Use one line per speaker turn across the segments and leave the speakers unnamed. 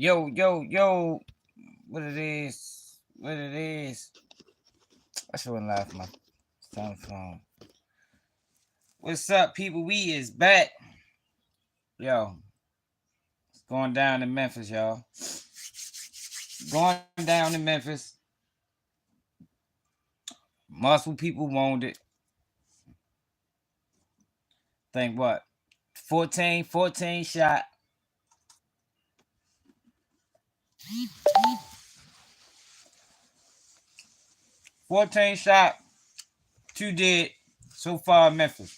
Yo, yo, yo. What it is? What it is? I shouldn't laugh my phone. What's up, people? We is back. Yo, it's going down in Memphis, y'all. Going down in Memphis. Multiple people wounded. Think what? 14 shot. 14 shot. 2 dead so far in Memphis.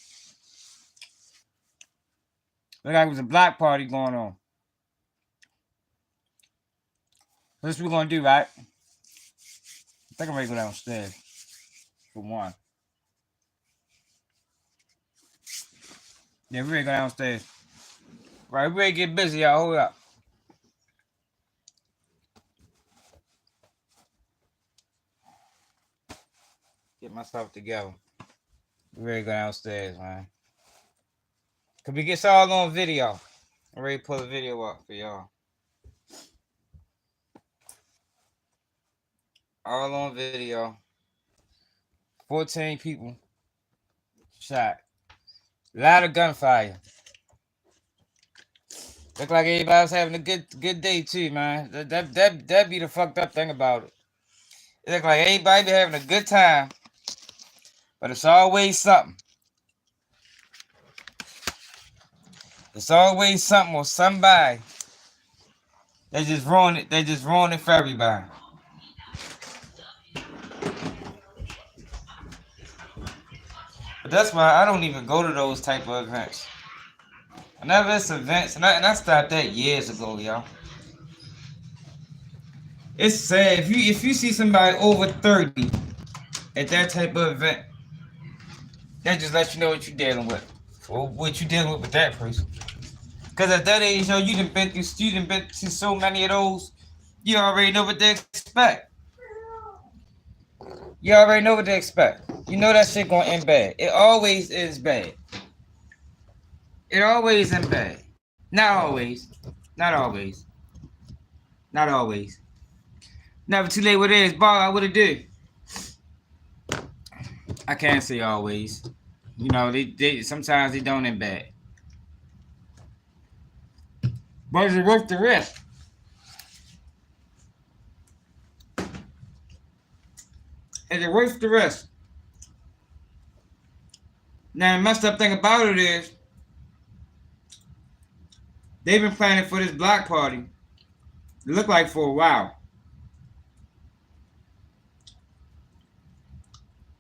Look like it was a block party going on. That's what we're gonna do, right? I think I'm ready to go downstairs. For one. Yeah, we're ready to go downstairs. Right, we're ready to get busy, y'all. Hold up. Get myself together. We're ready to go downstairs, man. Cause we get all on video. I'm ready to pull the video up for y'all. All on video. 14 people shot. A lot of gunfire. Look like everybody was having a good day too, man. That be the fucked up thing about it. It look like everybody be having a good time, but it's always something. It's always something or somebody. They just ruin it. They just ruin it for everybody. But that's why I don't even go to those type of events. Whenever it's events, and I stopped that years ago, y'all. It's sad if you see somebody over 30 at that type of event, that just lets you know what you're dealing with, or what you're dealing with that person. Because at that age, yo, you done been through so many of those, you already know what to expect. You already know what to expect. You know that shit gonna end bad. It always is bad. It always ends bad. Not always. Not always. Not always. Never too late with it is, ball. What it do? I can't say always. You know, they sometimes they don't end bad. But is it worth the risk? Is it worth the risk? Now the messed up thing about it is they've been planning for this block party. It looked like for a while.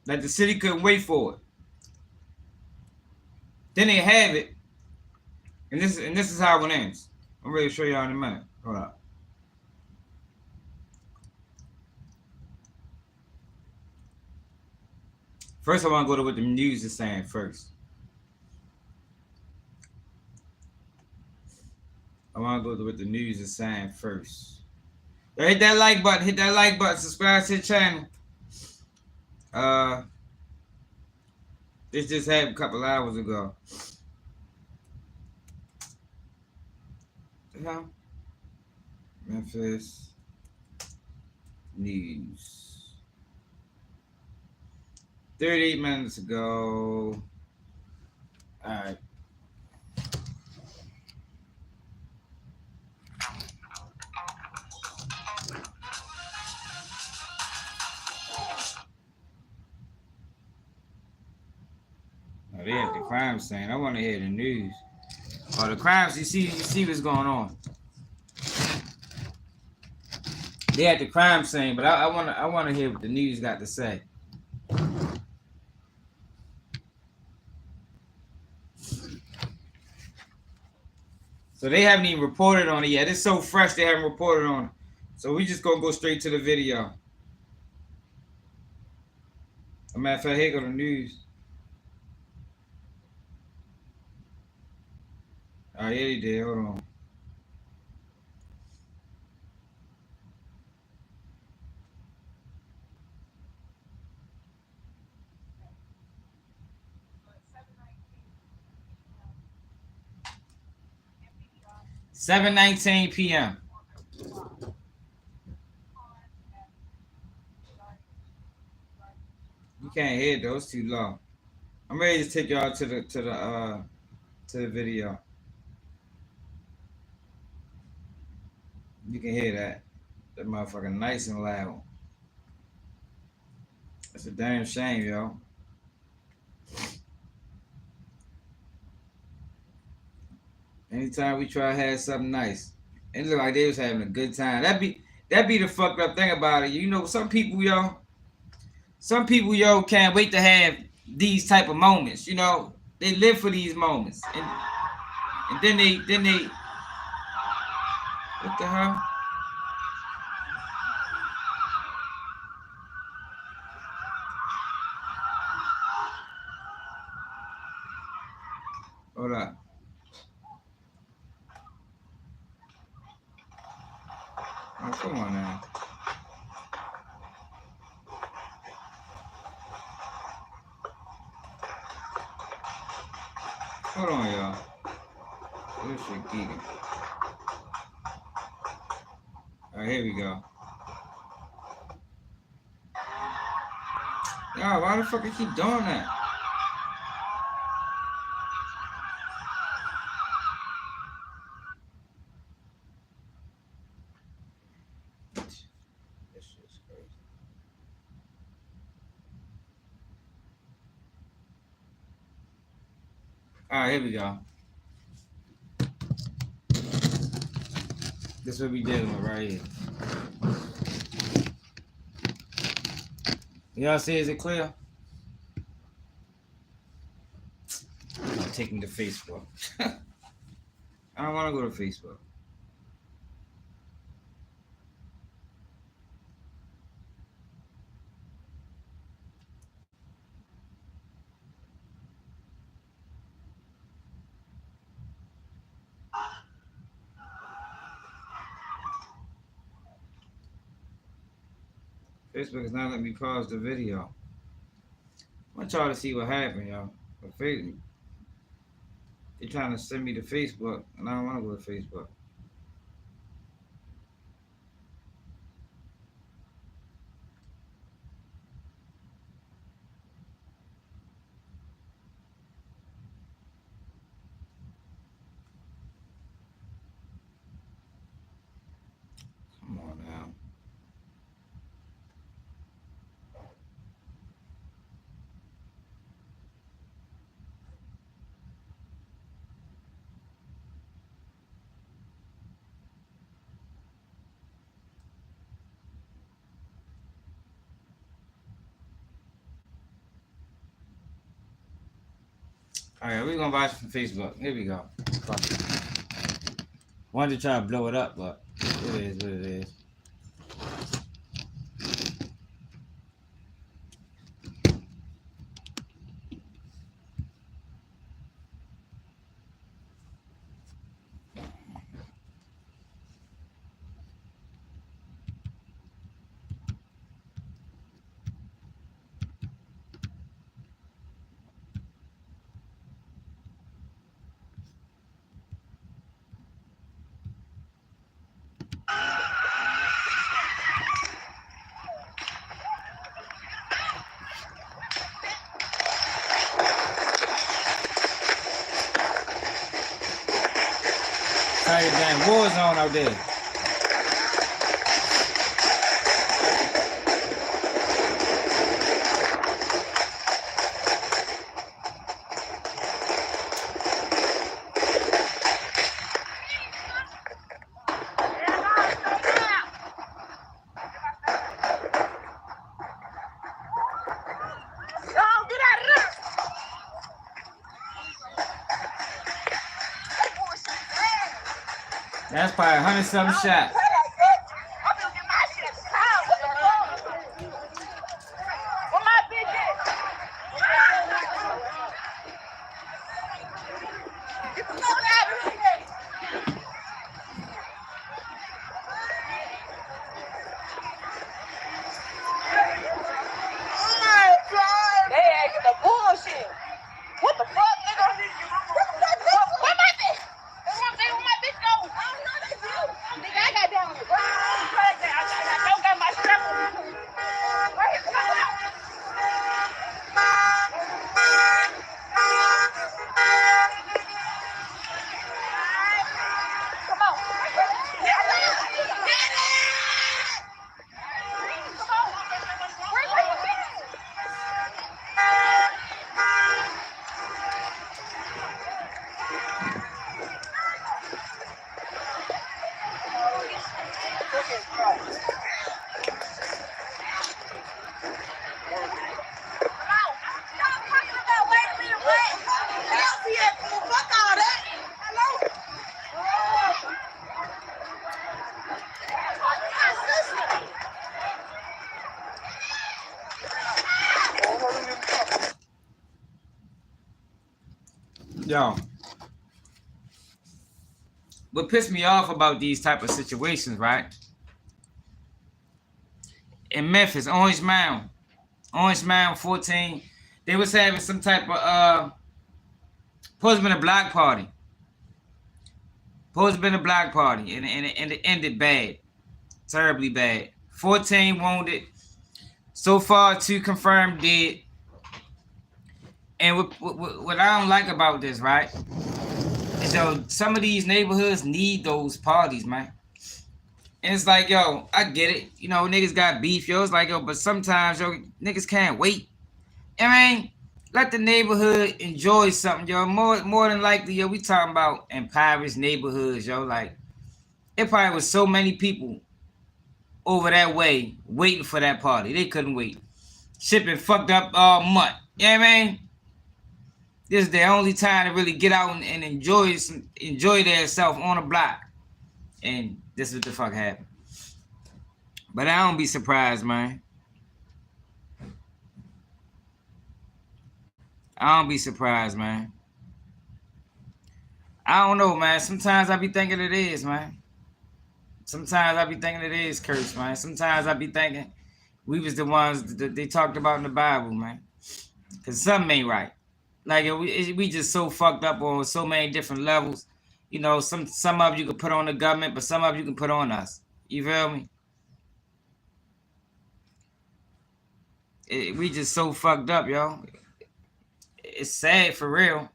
Like the city couldn't wait for it. Then they have it. And this is how it ends. I'm ready to show y'all in a minute. Hold up. First, I want to go to what the news is saying first. I want to go to what the news is saying first. So hit that like button. Hit that like button. Subscribe to the channel. This just happened a couple hours ago. Yeah. Memphis news. 38 minutes ago. All right. Oh, they at the crime scene. I want to hear the news. Oh, the crimes. You see what's going on. They at the crime scene, but I want to hear what the news got to say. So they haven't even reported on it yet. It's so fresh they haven't reported on it. So we just gonna go straight to the video. As a matter of fact, here go the news. Oh, yeah, he did. Hold on. $7:19 p.m. can't hear it though, it's too low. I'm ready to take y'all to the video. You can hear that. That motherfucker nice and loud. That's a damn shame, yo. Anytime we try to have something nice, it looked like they was having a good time. That be the fucked up thing about it. You know, some people, yo, can't wait to have these type of moments. You know, they live for these moments, and then they, what the hell? Hold up. Oh, come on now. Hold on, y'all. This shit geeking. Alright, here we go. Y'all, why the fuck you keep doing that? This shit's crazy. Alright, here we go. This is what we dealing with right here. Y'all see, is it clear? I'm taking to Facebook. I don't want to go to Facebook. Facebook is not letting me pause the video. I want y'all to see what happened, y'all. But Facebook, they're trying to send me to Facebook, and I don't want to go to Facebook. Come on now. Alright, we're gonna watch from Facebook. Here we go. Fuck it. Wanted to try to blow it up, but it is what it is. Like a damn war zone out there. That's probably 100-something shots. Yo, what pissed me off about these type of situations, right? In Memphis, Mound 14, they was having some type of supposed to been a block party. And it ended bad. Terribly bad. 14 wounded. So far, 2 confirmed dead. And what I don't like about this, right? Is, yo, some of these neighborhoods need those parties, man. And it's like, yo, I get it. You know, niggas got beef, yo. It's like, yo, but sometimes, yo, niggas can't wait. I mean, let the neighborhood enjoy something, yo. More than likely, yo, we talking about impoverished neighborhoods, yo. Like, it probably was so many people over that way waiting for that party. They couldn't wait. Shit been fucked up all month. You know what I mean? This is their only time to really get out and enjoy themselves on the block. And this is what the fuck happened. But I don't be surprised, man. I don't be surprised, man. I don't know, man. Sometimes I be thinking it is, man. Sometimes I be thinking it is cursed, man. Sometimes I be thinking we was the ones that they talked about in the Bible, man. Because something ain't right. Like, we just so fucked up on so many different levels. You know, some of you can put on the government, but some of you can put on us. You feel me? We just so fucked up, yo. It's sad for real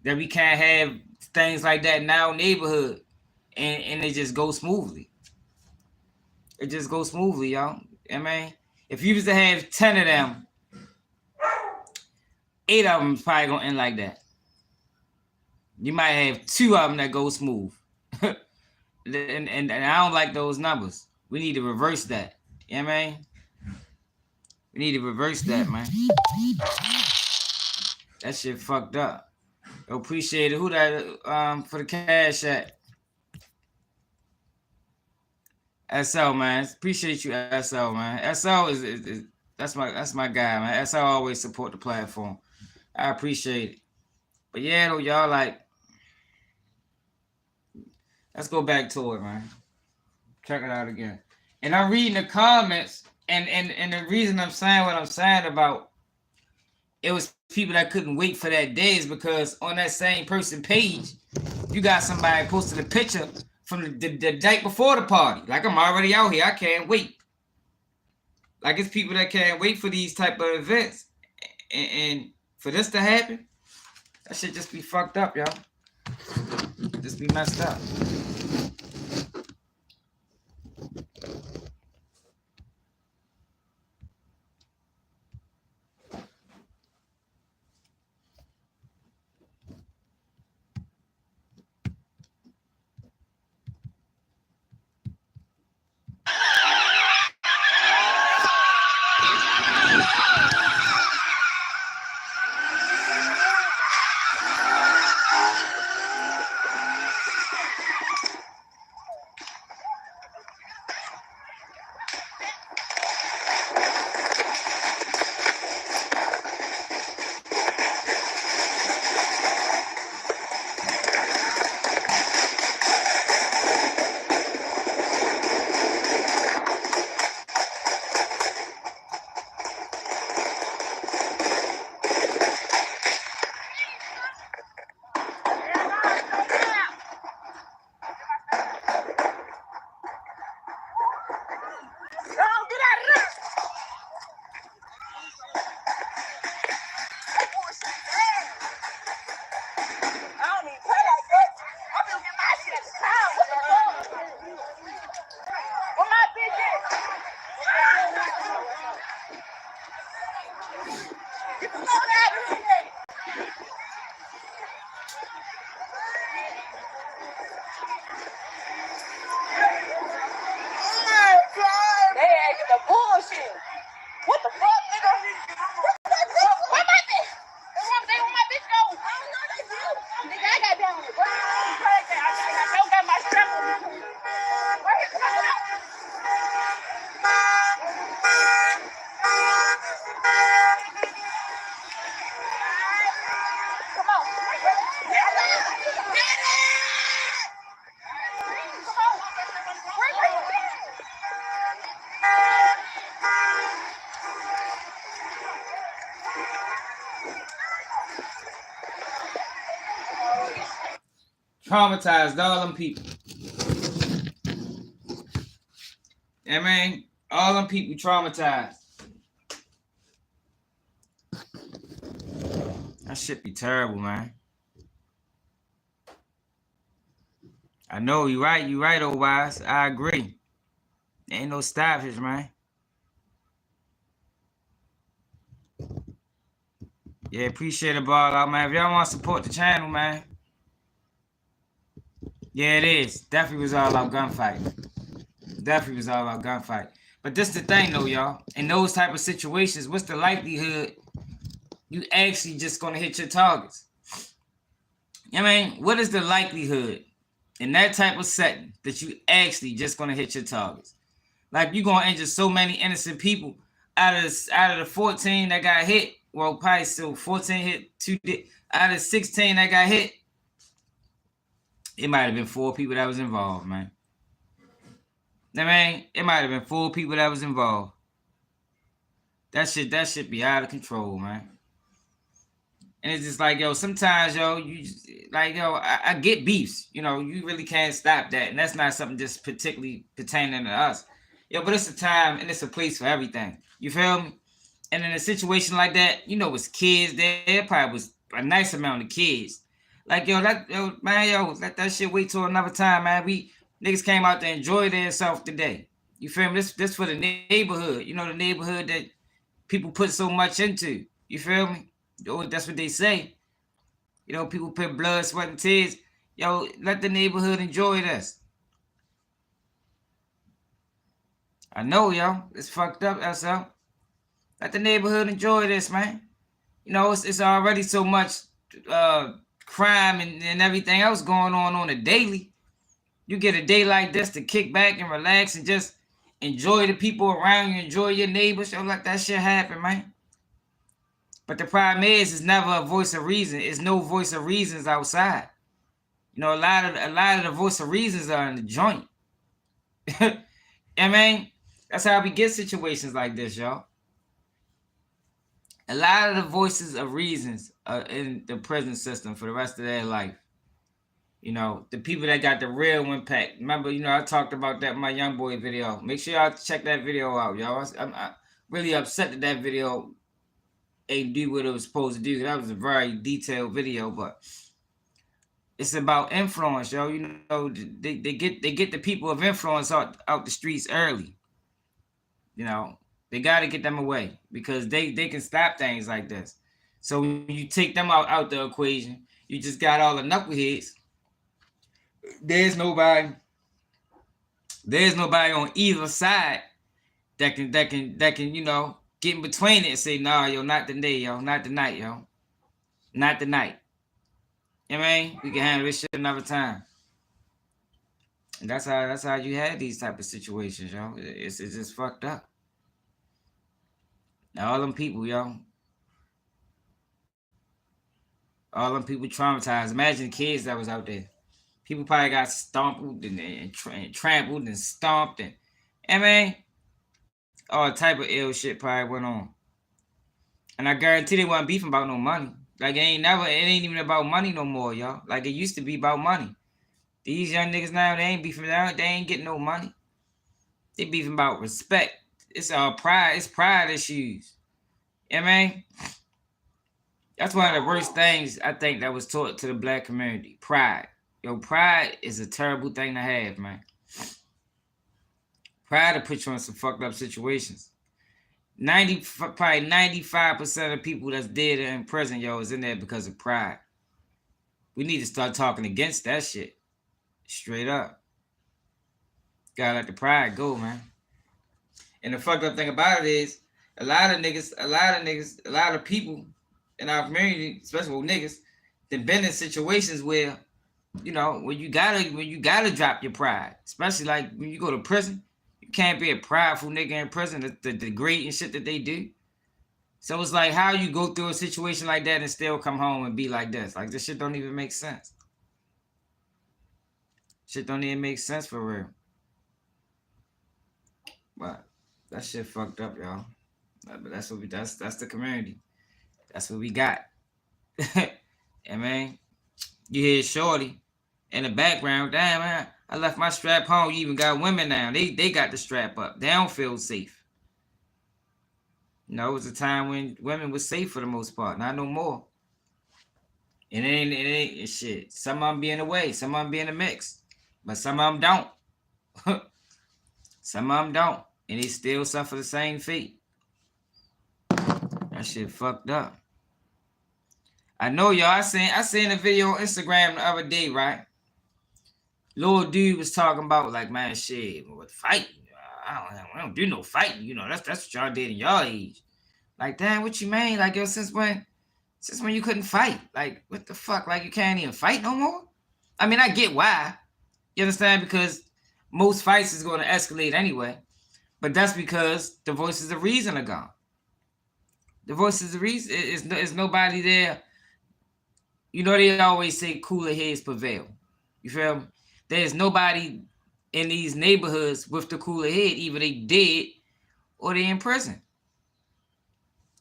that we can't have things like that in our neighborhood and it just goes smoothly. It just goes smoothly, y'all. I mean, if you was to have 10 of them, 8 of them is probably gonna end like that. You might have 2 of them that go smooth. and I don't like those numbers. We need to reverse that. You know what I mean? We need to reverse that, man. That shit fucked up. Yo, appreciate it. Who that for the cash at? SL, man. Appreciate you, SL, man. SL is that's my guy, man. SL always support the platform. I appreciate it. But yeah, though, y'all, like, let's go back to it, man. Check it out again. And I'm reading the comments, and the reason I'm saying what I'm saying about it was people that couldn't wait for that day is because on that same person page, you got somebody posted a picture from the night before the party. Like, I'm already out here. I can't wait. Like, it's people that can't wait for these type of events. And for this to happen, that shit just be fucked up, y'all. Just be messed up. Traumatized all them people. I mean, all them people traumatized. That shit be terrible, man. I know you right, old wise. I agree. There ain't no stoppage, man. Yeah, appreciate it, ball out, man. If y'all want to support the channel, man. Yeah, it is. Definitely was all about gunfight. Definitely was all about gunfight. But this the thing, though, y'all. In those type of situations, what's the likelihood you actually just gonna hit your targets? I mean, what is the likelihood in that type of setting that you actually just gonna hit your targets? Like, you gonna injure so many innocent people out of the 14 that got hit. Well, probably still 14 hit, 2 out of 16 that got hit. It might have been 4 people that was involved, man. I mean, it might have been 4 people that was involved. That shit be out of control, man. And it's just like, yo, sometimes, yo, you just, like, yo, I get beefs. You know, you really can't stop that. And that's not something just particularly pertaining to us. Yo, but it's a time and it's a place for everything. You feel me? And in a situation like that, you know, it's kids there. Probably was a nice amount of kids. Like, yo, let that shit wait till another time, man. We niggas came out to enjoy themselves today. You feel me? This for the neighborhood. You know, the neighborhood that people put so much into. You feel me? Yo, that's what they say. You know, people put blood, sweat, and tears. Yo, let the neighborhood enjoy this. I know, yo. It's fucked up, SL. Let the neighborhood enjoy this, man. You know, it's already so much crime and everything else going on a daily. You get a day like this to kick back and relax and just enjoy the people around you, enjoy your neighbors. Don't let that shit happen, man. But the problem is, it's never a voice of reason. It's no voice of reasons outside. You know, a lot of the voice of reasons are in the joint. I mean, that's how we get situations like this, y'all. A lot of the voices of reasons are in the prison system for the rest of their life. You know, the people that got the real impact. Remember, you know, I talked about that in my Youngboy video. Make sure y'all check that video out, y'all. I'm really upset that video ain't do what it was supposed to do. That was a very detailed video, but it's about influence, yo. You know, they get the people of influence out the streets early. You know, they got to get them away because they can stop things like this. So when you take them out the equation, you just got all the knuckleheads. There's nobody on either side that can you know get in between it and say, nah, yo, not today, yo, not tonight, yo, not tonight. You know what I mean? We can handle this shit another time. And that's how you had these type of situations, yo. It's just fucked up. Now all them people, yo, all them people traumatized. Imagine the kids that was out there. People probably got stomped and trampled and stomped and I mean, all type of ill shit probably went on. And I guarantee they wasn't beefing about no money. Like it ain't even about money no more, y'all. Like it used to be about money. These young niggas now, they ain't beefing out, they ain't getting no money. They beefing about respect. It's all pride, it's pride issues. You know what I mean? That's one of the worst things I think that was taught to the black community. Pride. Yo, pride is a terrible thing to have, man. Pride to put you in some fucked up situations. Probably 95% of people that's dead in prison, yo, is in there because of pride. We need to start talking against that shit. Straight up. Gotta let the pride go, man. And the fucked up thing about it is, a lot of people in our community, especially with niggas, they've been in situations where, you know, when you gotta drop your pride, especially like when you go to prison, you can't be a prideful nigga in prison. The degrading shit that they do. So it's like, how you go through a situation like that and still come home and be like this? Like this shit don't even make sense. Shit don't even make sense for real. But that shit fucked up, y'all. But that's the community. That's what we got. I mean, you hear Shorty in the background. Damn, man, I left my strap home. You even got women now. They got the strap up. They don't feel safe. You know, it was a time when women were safe for the most part. Not no more. It ain't shit. Some of them be in the way. Some of them be in the mix. But some of them don't. Some of them don't. And they still suffer the same fate. That shit fucked up. I know, y'all. I seen a video on Instagram the other day, right? Little dude was talking about, like, man, shit, with fighting. I don't do no fighting. You know, that's what y'all did in y'all age. Like, damn, what you mean? Like, yo, since when you couldn't fight? Like, what the fuck? Like, you can't even fight no more? I mean, I get why. You understand? Because most fights is going to escalate anyway. But that's because the voices of reason are gone. The voices of reason is nobody there. You know, they always say cooler heads prevail. You feel me? There's nobody in these neighborhoods with the cooler head. Either they dead or they in prison.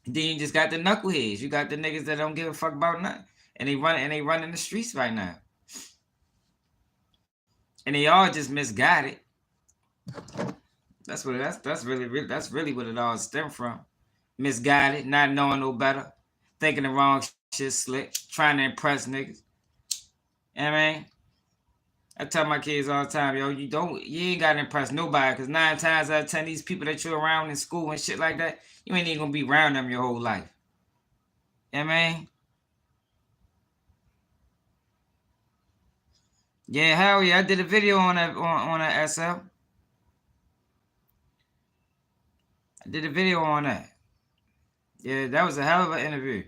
Then you just got the knuckleheads. You got the niggas that don't give a fuck about nothing. And they run in the streets right now. And they all just misguided. That's really what it all stemmed from. Misguided, not knowing no better, thinking the wrong shit slick, trying to impress niggas. You know what I mean? I tell my kids all the time, yo, you ain't gotta impress nobody, because 9 times out of 10, these people that you're around in school and shit like that, you ain't even gonna be around them your whole life. You know what I mean? Yeah, hell yeah, I did a video on that SL. I did a video on that. Yeah, that was a hell of an interview.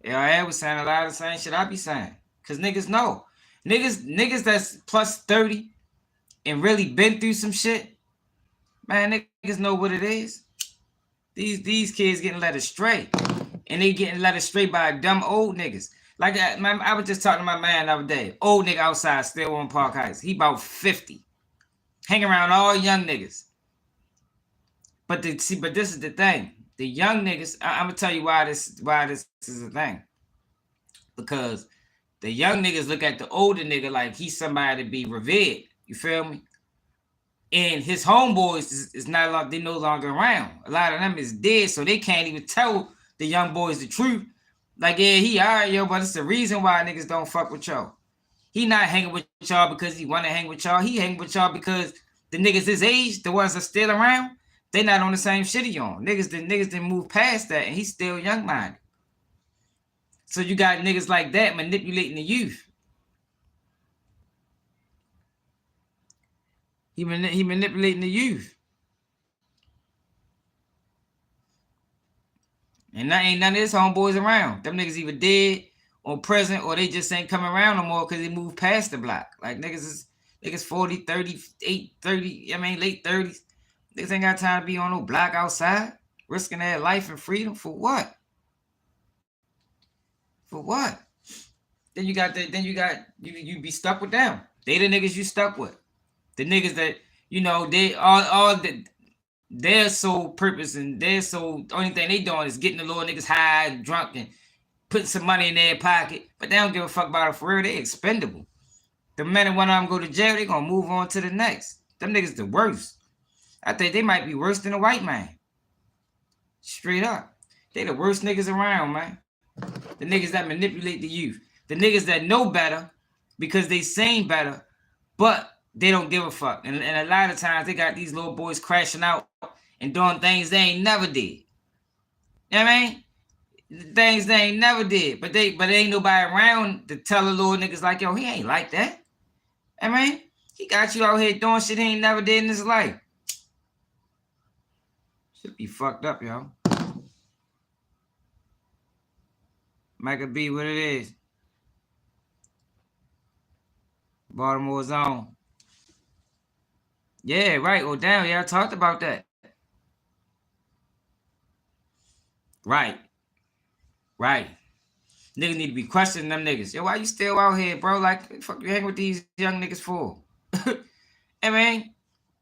Yeah, I was saying a lot of the same shit I be saying. Cause niggas know. Niggas that's plus 30 and really been through some shit, man, niggas know what it is. These kids getting led astray. And they getting led astray by dumb old niggas. Like, I was just talking to my man the other day. Old nigga outside, still on Park Heights. He about 50. Hang around all young niggas. But this is the thing. The young niggas, I'm gonna tell you why this is a thing. Because the young niggas look at the older nigga like he's somebody to be revered. You feel me? And his homeboys is not like they no longer around. A lot of them is dead, so they can't even tell the young boys the truth. Like, yeah, he all right, yo, but it's the reason why niggas don't fuck with y'all. He not hanging with y'all because he want to hang with y'all. He hanging with y'all because the niggas his age, the ones that still around, they not on the same shit he on. Niggas didn't move past that, and he's still young-minded. So you got niggas like that manipulating the youth. He manipulating the youth. And that ain't none of his homeboys around. Them niggas either dead or present, or they just ain't coming around no more because they moved past the block. Like, niggas 40, 38, 30, I mean, late 30s. Niggas ain't got time to be on no block outside, risking their life and freedom. For what? For what? Then you be stuck with them. They the niggas you stuck with. The niggas that, you know, they their sole purpose and their sole only thing they doing is getting the little niggas high and drunk and putting some money in their pocket. But they don't give a fuck about it for real. They expendable. The minute one of them go to jail, they gonna move on to the next. Them niggas the worst. I think they might be worse than a white man. Straight up. They the worst niggas around, man. The niggas that manipulate the youth. The niggas that know better because they sing better, but they don't give a fuck. And a lot of times they got these little boys crashing out and doing things they ain't never did. You know what I mean? Things they ain't never did. But ain't nobody around to tell the little niggas like, yo, he ain't like that. I mean, he got you out here doing shit he ain't never did in his life. Should be fucked up, yo. Might be what it is. Baltimore's on. Yeah, right. Oh, damn. Yeah, I talked about that. Right. Niggas need to be questioning them niggas. Yo, why you still out here, bro? Like, fuck you hang with these young niggas for? I mean,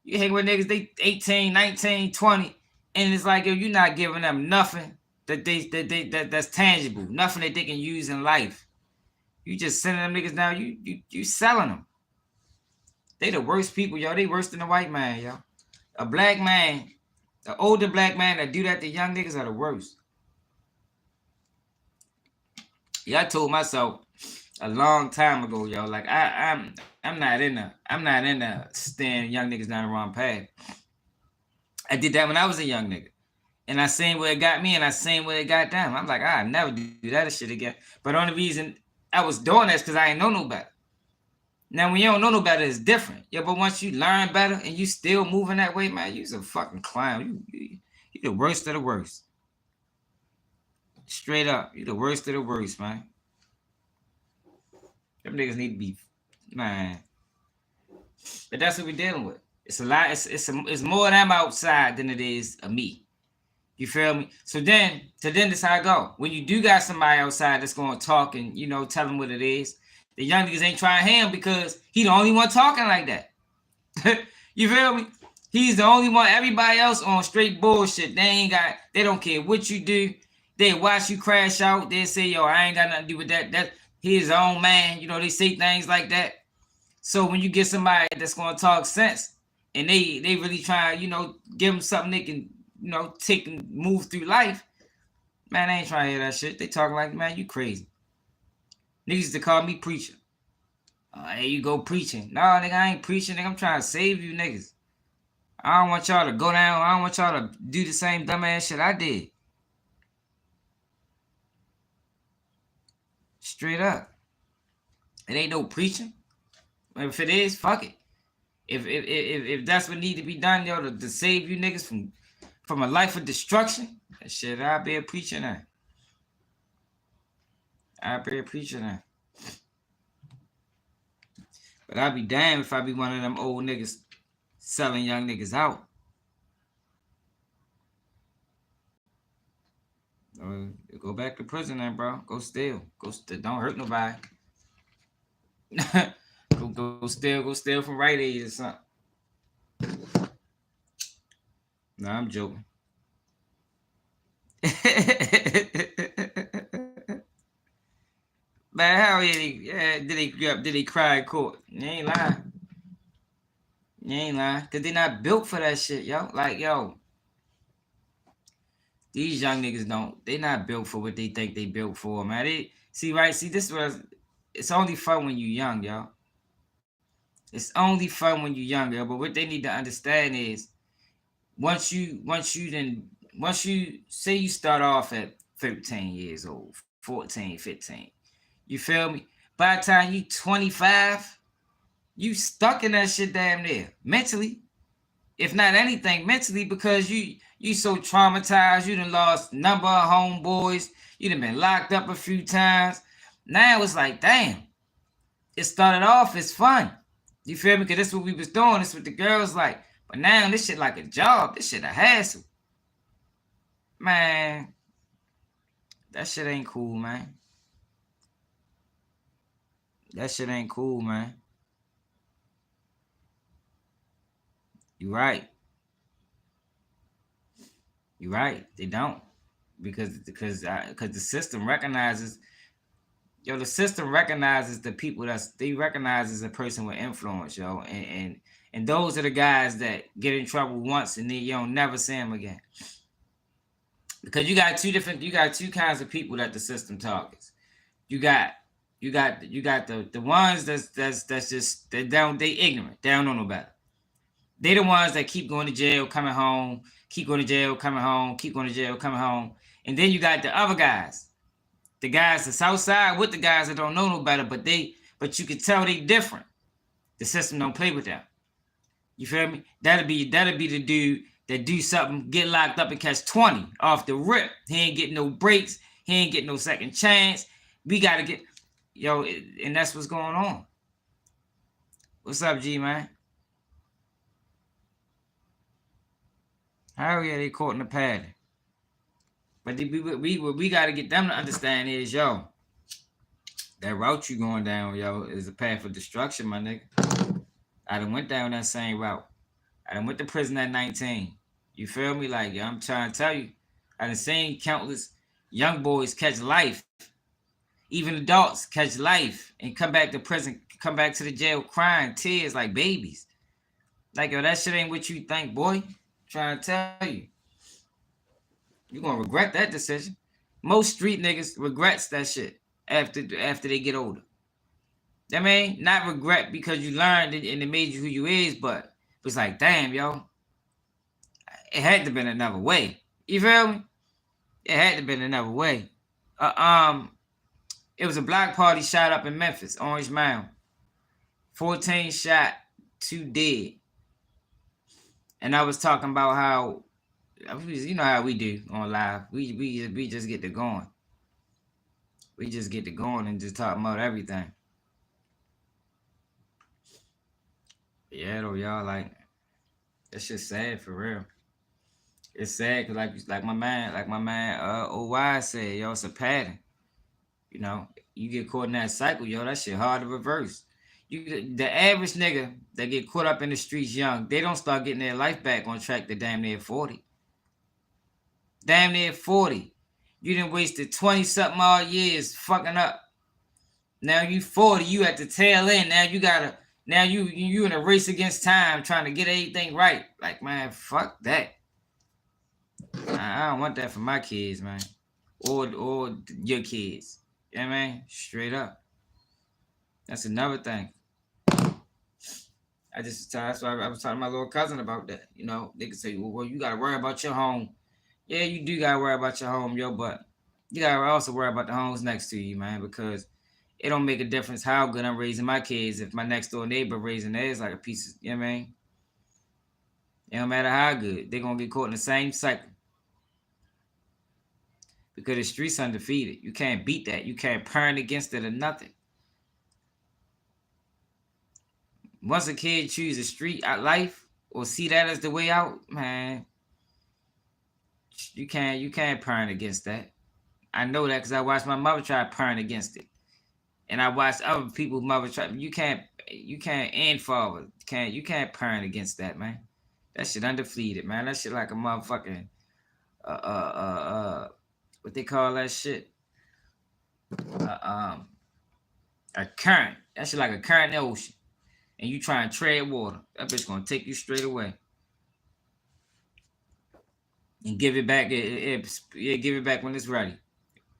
you hang with niggas, they 18, 19, 20, and it's like, yo, you're not giving them nothing that's tangible, nothing that they can use in life. You just sending them niggas down. You selling them. They the worst people, yo. They worse than a white man, yo. A black man, the older black man that do that to young niggas are the worst. Yeah, I told myself a long time ago, yo. Like I'm not in the steering young niggas down the wrong path. I did that when I was a young nigga. And I seen where it got me and I seen where it got them. I'm like, I'll never do that shit again. But the only reason I was doing that is because I ain't know no better. Now, when you don't know no better, it's different. Yeah, but once you learn better and you still moving that way, man, you's a fucking clown. You the worst of the worst. Straight up. You the worst of the worst, man. Them niggas need to be, man. But that's what we're dealing with. It's a lot. It's more of them outside than it is of me. You feel me? So then this how I go. When you do got somebody outside that's going to talk and, you know, tell them what it is, the young niggas ain't trying him because he the only one talking like that. You feel me? He's the only one. Everybody else on straight bullshit. They don't care what you do. They watch you crash out. They say, yo, I ain't got nothing to do with that. That he's his own man. You know, they say things like that. So when you get somebody that's going to talk sense and they really try, you know, give them something they can, you know, take and move through life, man, they ain't trying to hear that shit. They talking like, man, you crazy. Niggas used to call me preacher. There you go preaching. No, nigga, I ain't preaching. Nigga, I'm trying to save you niggas. I don't want y'all to go down. I don't want y'all to do the same dumbass shit I did. Straight up. It ain't no preaching. If it is, fuck it. If that's what need to be done, yo, to save you niggas from a life of destruction, that shit, I'll be a preacher now. I'll be a preacher now. But I'll be damned if I be one of them old niggas selling young niggas out. Go back to prison then, bro. Go steal. Don't hurt nobody. go steal from Rite Aid or something. No, I'm joking. Man, how did he cry in court? You ain't lying. Cause they not built for that shit, yo. Like, yo, these young niggas they not built for what they think they built for, man. This was, it's only fun when you young, yo. It's only fun when you young, yo. But what they need to understand is, once you say you start off at 13 years old, 14, 15, you feel me? By the time you 25, you stuck in that shit damn near. Mentally. If not anything, mentally, because you so traumatized, you done lost a number of homeboys, you done been locked up a few times. Now it's like, damn. It started off as fun. You feel me? Because that's what we was doing. That's what the girls like. But now this shit like a job. This shit a hassle. Man, that shit ain't cool, man. That shit ain't cool, man. You right. You right. They don't. Because the system recognizes, yo, the system recognizes the people they recognize as a person with influence, yo. And those are the guys that get in trouble once and then you don't never see them again. Because you got two kinds of people that the system targets. You got the ones that's just they ignorant. They don't know no better. They the ones that keep going to jail, coming home, keep going to jail, coming home, keep going to jail, coming home. And then you got the other guys. The guys that's outside with the guys that don't know no better, but you can tell they different. The system don't play with them. You feel me? That'll be the dude that do something, get locked up and catch 20 off the rip. He ain't getting no breaks. He ain't getting no second chance. We got to get, yo, and that's what's going on. What's up, G, man? How yeah, they caught in the pattern. But we got to get them to understand is, yo, that route you going down, yo, is a path of destruction, my nigga. I done went down that same route. I done went to prison at 19. You feel me? Like, yo, I'm trying to tell you, I done seen countless young boys catch life Even adults catch life and come back to prison, come back to the jail crying tears like babies. Like, yo, that shit ain't what you think, boy. Trying to tell you. You're gonna regret that decision. Most street niggas regrets that shit after they get older. I mean, not regret because you learned it and it made you who you is, but it's like, damn, yo, it had to been another way. You feel me? It had to been another way. Uh, um, it was a block party shot up in Memphis, Orange Mound. 14 shot, 2 dead. And I was talking about how, you know how we do on live. We just get to going. We just get to going and just talk about everything. Yeah, though, y'all, like, that shit's sad for real. It's sad because like my man OY said, yo, it's a pattern. You know, you get caught in that cycle, yo, that shit hard to reverse. The average nigga that get caught up in the streets young, they don't start getting their life back on track to damn near 40. Damn near 40. You done wasted 20-something odd years fucking up. Now you 40, you at the tail end. Now you in a race against time trying to get everything right. Like, man, fuck that. I don't want that for my kids, man. Or your kids. You know what I mean? Straight up. That's another thing. That's why I was talking to my little cousin about that. You know, they could say, well, you gotta worry about your home. Yeah, you do gotta worry about your home, yo, but you gotta also worry about the homes next to you, man, because it don't make a difference how good I'm raising my kids if my next door neighbor raising theirs like a piece of, you know what I mean? It don't matter how good, they're gonna get caught in the same cycle. Because the streets undefeated. You can't beat that. You can't turn against it or nothing. Once a kid chooses a street life or see that as the way out, man, you can't turn against that. I know that because I watched my mother try to turn against it. And I watched other people's mother try. You can't end forward. You can't turn against that, man. That shit undefeated, man. That shit like a motherfucking what they call that shit? A current. That shit like a current in the ocean. And you try and tread water. That bitch gonna take you straight away. And give it back. Give it back when it's ready.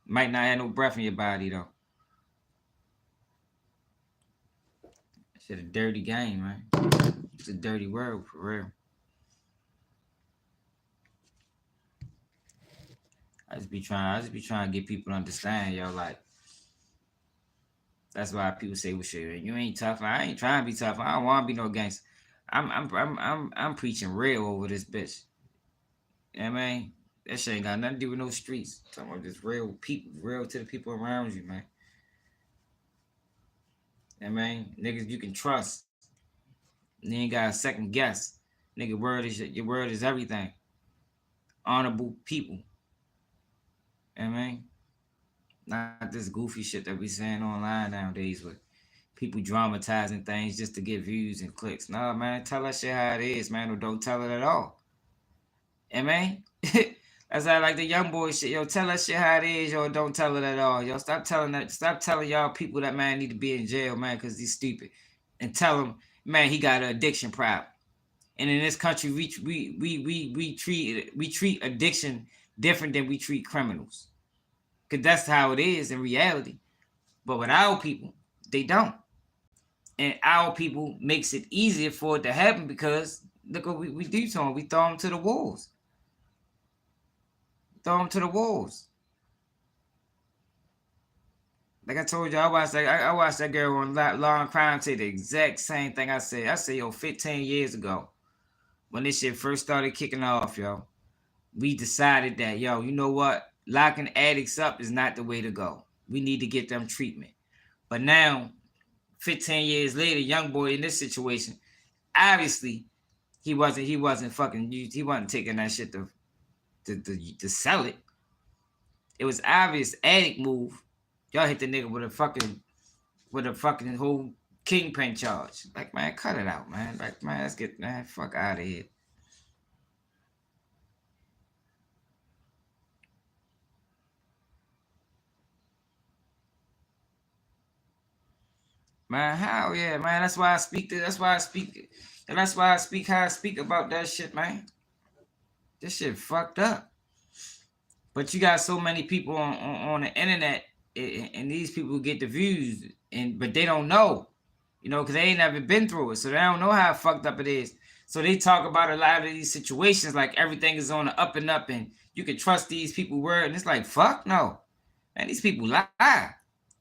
Might not have no breath in your body though. Shit a dirty game, man. It's a dirty world for real. I just be trying to get people to understand, yo. Like, that's why people say, "Well, shit, you ain't tough." I ain't trying to be tough. I don't want to be no gangster. I'm preaching real over this bitch. You know what I mean? That shit ain't got nothing to do with no streets. I'm talking about just real people, real to the people around you, man. You know what I mean? Niggas you can trust. You ain't got a second guess. Nigga, your word is everything. Honorable people. You know what I mean? Not this goofy shit that we saying online nowadays with people dramatizing things just to get views and clicks. No, man, tell that shit how it is, man, or don't tell it at all. You know what I mean? That's how like the Youngboy shit. Yo, tell that shit how it is, yo, don't tell it at all. Yo, stop telling y'all people that man need to be in jail, man, because he's stupid. And tell him, man, he got an addiction problem. And in this country, we treat addiction different than we treat criminals. Because that's how it is in reality. But with our people, they don't. And our people makes it easier for it to happen because look what we do to them. We throw them to the wolves. Throw them to the wolves. Like I told you, I watched that girl on Law and Crime say the exact same thing I said. I said, yo, 15 years ago, when this shit first started kicking off, yo, we decided that, yo, you know what? Locking addicts up is not the way to go. We need to get them treatment. But now, 15 years later, Youngboy in this situation, obviously, he wasn't taking that shit to sell it. It was obvious addict move. Y'all hit the nigga with a fucking whole kingpin charge. Like, man, cut it out, man. Like, man, let's get fuck out of here. Man, hell yeah, man. That's why I speak. That's why I speak. And that's why I speak how I speak about that shit, man. This shit fucked up. But you got so many people on the internet, and these people get the views, but they don't know, because they ain't never been through it, so they don't know how fucked up it is. So they talk about a lot of these situations like everything is on the up and up, and you can trust these people word, and it's like fuck no, man. These people lie.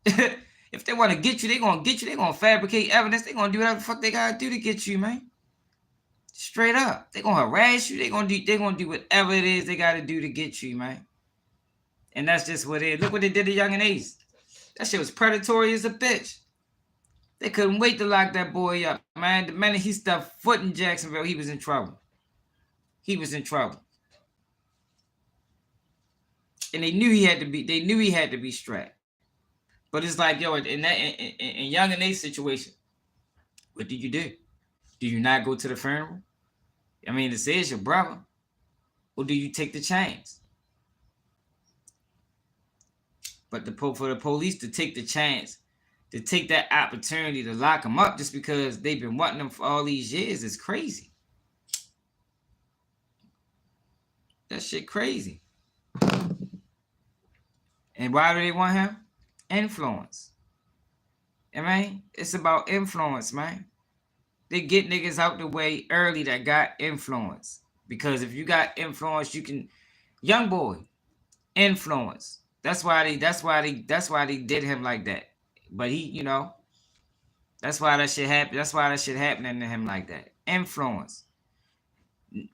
If they want to get you, they gonna get you. They gonna fabricate evidence. They gonna do whatever the fuck they gotta do to get you, man. Straight up, they gonna harass you. They gonna do whatever it is they gotta do to get you, man. And that's just what it is. Look what they did to Young and Ace. That shit was predatory as a bitch. They couldn't wait to lock that boy up, man. The minute he stepped foot in Jacksonville, he was in trouble. He was in trouble. And they knew he had to be strapped. But it's like, yo, in Young and Ace situation, what do you do? Do you not go to the funeral? I mean, it says your brother. Or do you take the chance? But for the police to take the chance, to take that opportunity to lock him up just because they've been wanting him for all these years is crazy. That shit crazy. And why do they want him? Influence. I mean, it's about influence, man. They get niggas out the way early that got influence. Because if you got influence, you can. Youngboy, influence. That's why they did him like that. But he, that's why that shit happened. That's why that shit happening to him like that. Influence.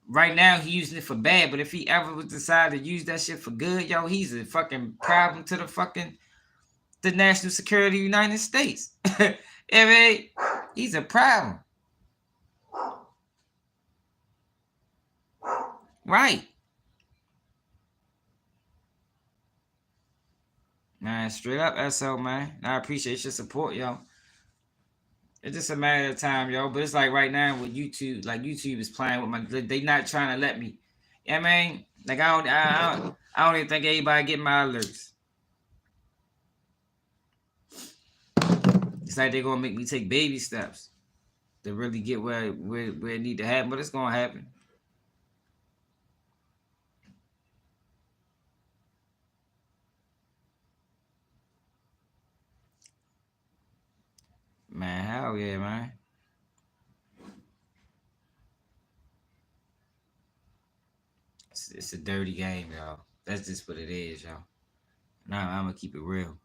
Right now he using it for bad, but if he ever would decide to use that shit for good, yo, he's a fucking problem to the national security of the United States. I mean, he's a problem. Right. Man, straight up SO, man. I appreciate your support, yo. It's just a matter of time, yo. But it's like right now with YouTube, like YouTube is playing with they not trying to let me. Yeah, man. Like I don't even think anybody get my alerts. It's like they're gonna make me take baby steps to really get where it need to happen, but it's gonna happen. Man, hell yeah, man. It's a dirty game, y'all. That's just what it is, y'all. Now I'm gonna keep it real.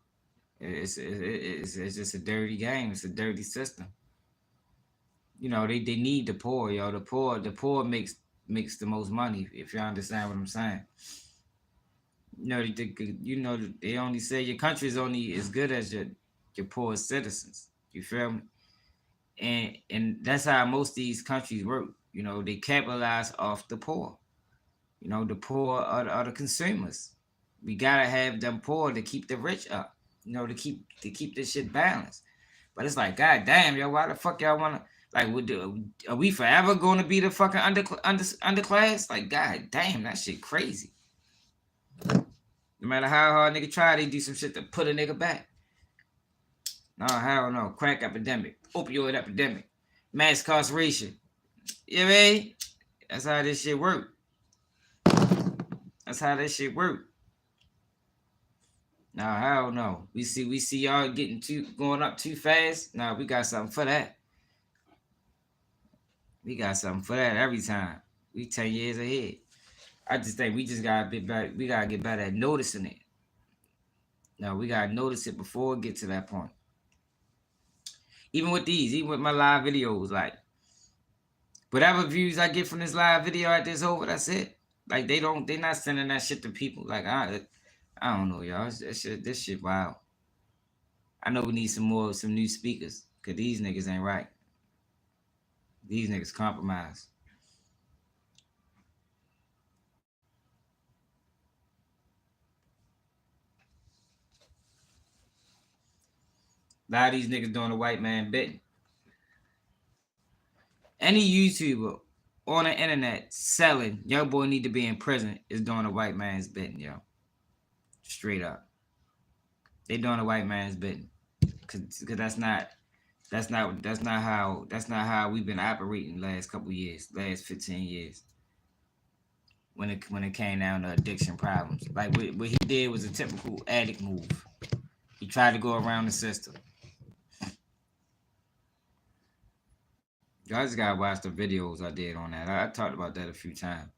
It's just a dirty game. It's a dirty system. They need the poor, yo. The poor makes the most money. If you understand what I'm saying. They only say your country is only as good as your poorest citizens. You feel me? And that's how most of these countries work. They capitalize off the poor. The poor are the consumers. We gotta have them poor to keep the rich up. To keep this shit balanced. But it's like, god damn, yo, why the fuck y'all wanna like? Are we forever gonna be the fucking underclass? Like, god damn, that shit crazy. No matter how hard nigga try, they do some shit to put a nigga back. No, hell no. Crack epidemic, opioid epidemic, mass incarceration. You know what I mean? That's how this shit work. That's how this shit work. Nah, hell no. We see y'all going up too fast. Nah, we got something for that. We got something for that every time. We 10 years ahead. I just think we just gotta be better. We gotta get better at noticing it. No, we gotta notice it before it get to that point. Even with my live videos, like whatever views I get from this live video at this over, that's it. Like they not sending that shit to people. Like I don't know, y'all. This shit wild. I know we need some new speakers, cause these niggas ain't right. These niggas compromise. A lot of these niggas doing the white man betting. Any YouTuber on the internet selling Youngboy need to be in prison is doing a white man's betting, yo. Straight up. They doing a white man's betting. Cause that's not That's not how we've been operating last couple years, last 15 years. When it came down to addiction problems, like what he did was a typical addict move. He tried to go around the system. Y'all just gotta watch the videos I did on that. I talked about that a few times.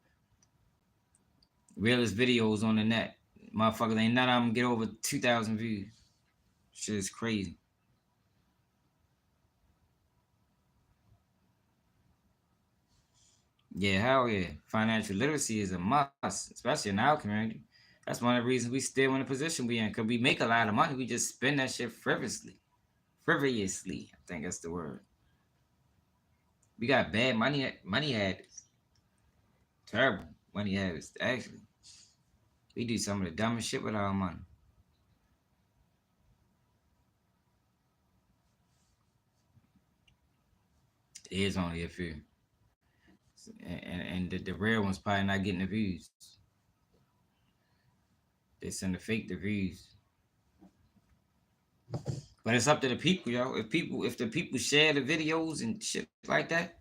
Realest videos on the net. Motherfuckers ain't none of them get over 2,000 views. Shit is crazy. Yeah, hell yeah. Financial literacy is a must, especially in our community. That's one of the reasons we still in the position we in, because we make a lot of money. We just spend that shit frivolously. Frivolously, I think that's the word. We got bad money habits. Terrible money habits, actually. We do some of the dumbest shit with our money. It is only a few. And the real ones probably not getting the views. They send the fake the views. But it's up to the people, yo. If the people share the videos and shit like that,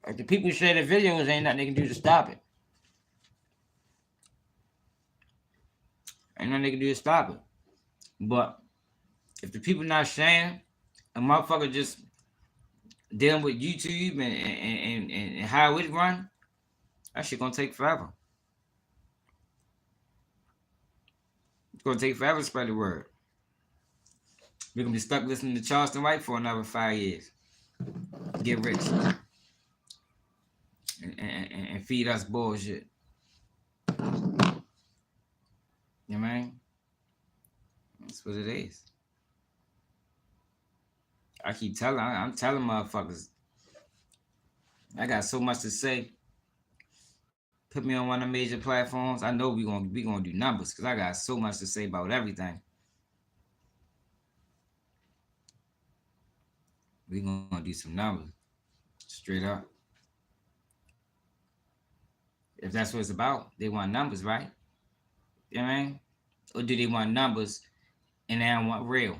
if the people share the videos, ain't nothing they can do to stop it. Ain't nothing they can do to stop it. But if the people not sharing, a motherfucker just dealing with YouTube and how it run, that shit gonna take forever. It's gonna take forever to spread the word. We're gonna be stuck listening to Charleston White for another 5 years. Get rich. And feed us bullshit. You know what I mean? That's what it is. I keep telling, I'm telling motherfuckers, I got so much to say. Put me on one of the major platforms. I know we gonna do numbers because I got so much to say about everything. We gonna do some numbers, straight up. If that's what it's about, they want numbers, right? You know what I mean? Or do they want numbers and they don't want real?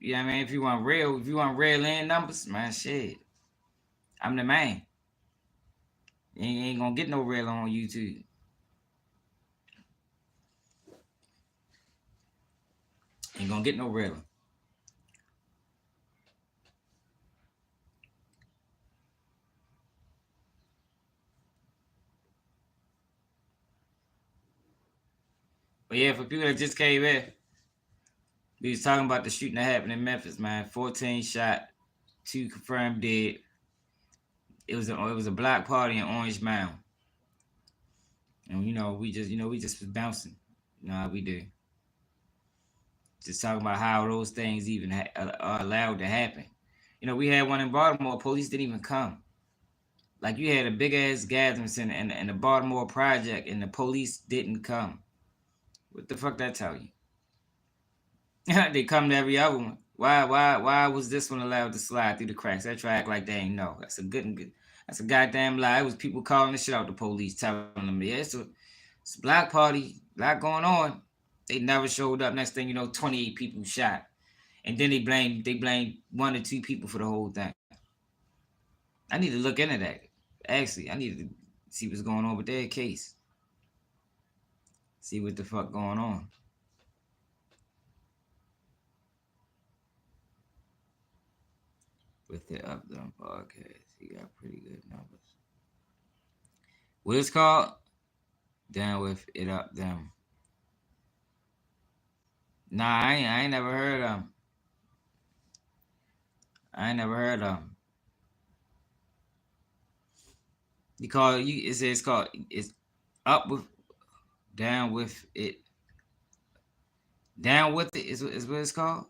You know what I mean? If you want real and numbers, man, shit. I'm the man. You ain't gonna get no real on YouTube. Ain't gonna get no real. But yeah, for people that just came in, we was talking about the shooting that happened in Memphis, man. 14 shot, 2 confirmed dead. It was a block party in Orange Mound. And we just was bouncing. You know how we do. Just talking about how those things even are allowed to happen. We had one in Baltimore. Police didn't even come. Like you had a big ass gathering in the Baltimore project, and the police didn't come. What the fuck that tell you? They come to every other one. Why was this one allowed to slide through the cracks? That try act like they ain't know. That's a goddamn lie. It was people calling the shit out the police, telling them, yeah, it's a black party, lot going on. They never showed up. Next thing you know, 28 people shot. And then they blame 1 or 2 people for the whole thing. I need to look into that. Actually, I need to see what's going on with their case. See what the fuck going on. With the Up Them podcast. He got pretty good numbers. What it's called? Down with It Up Them. Nah, I ain't never heard of them. I ain't never heard of them. It's called it's up with down with it. Down with it is what it's called.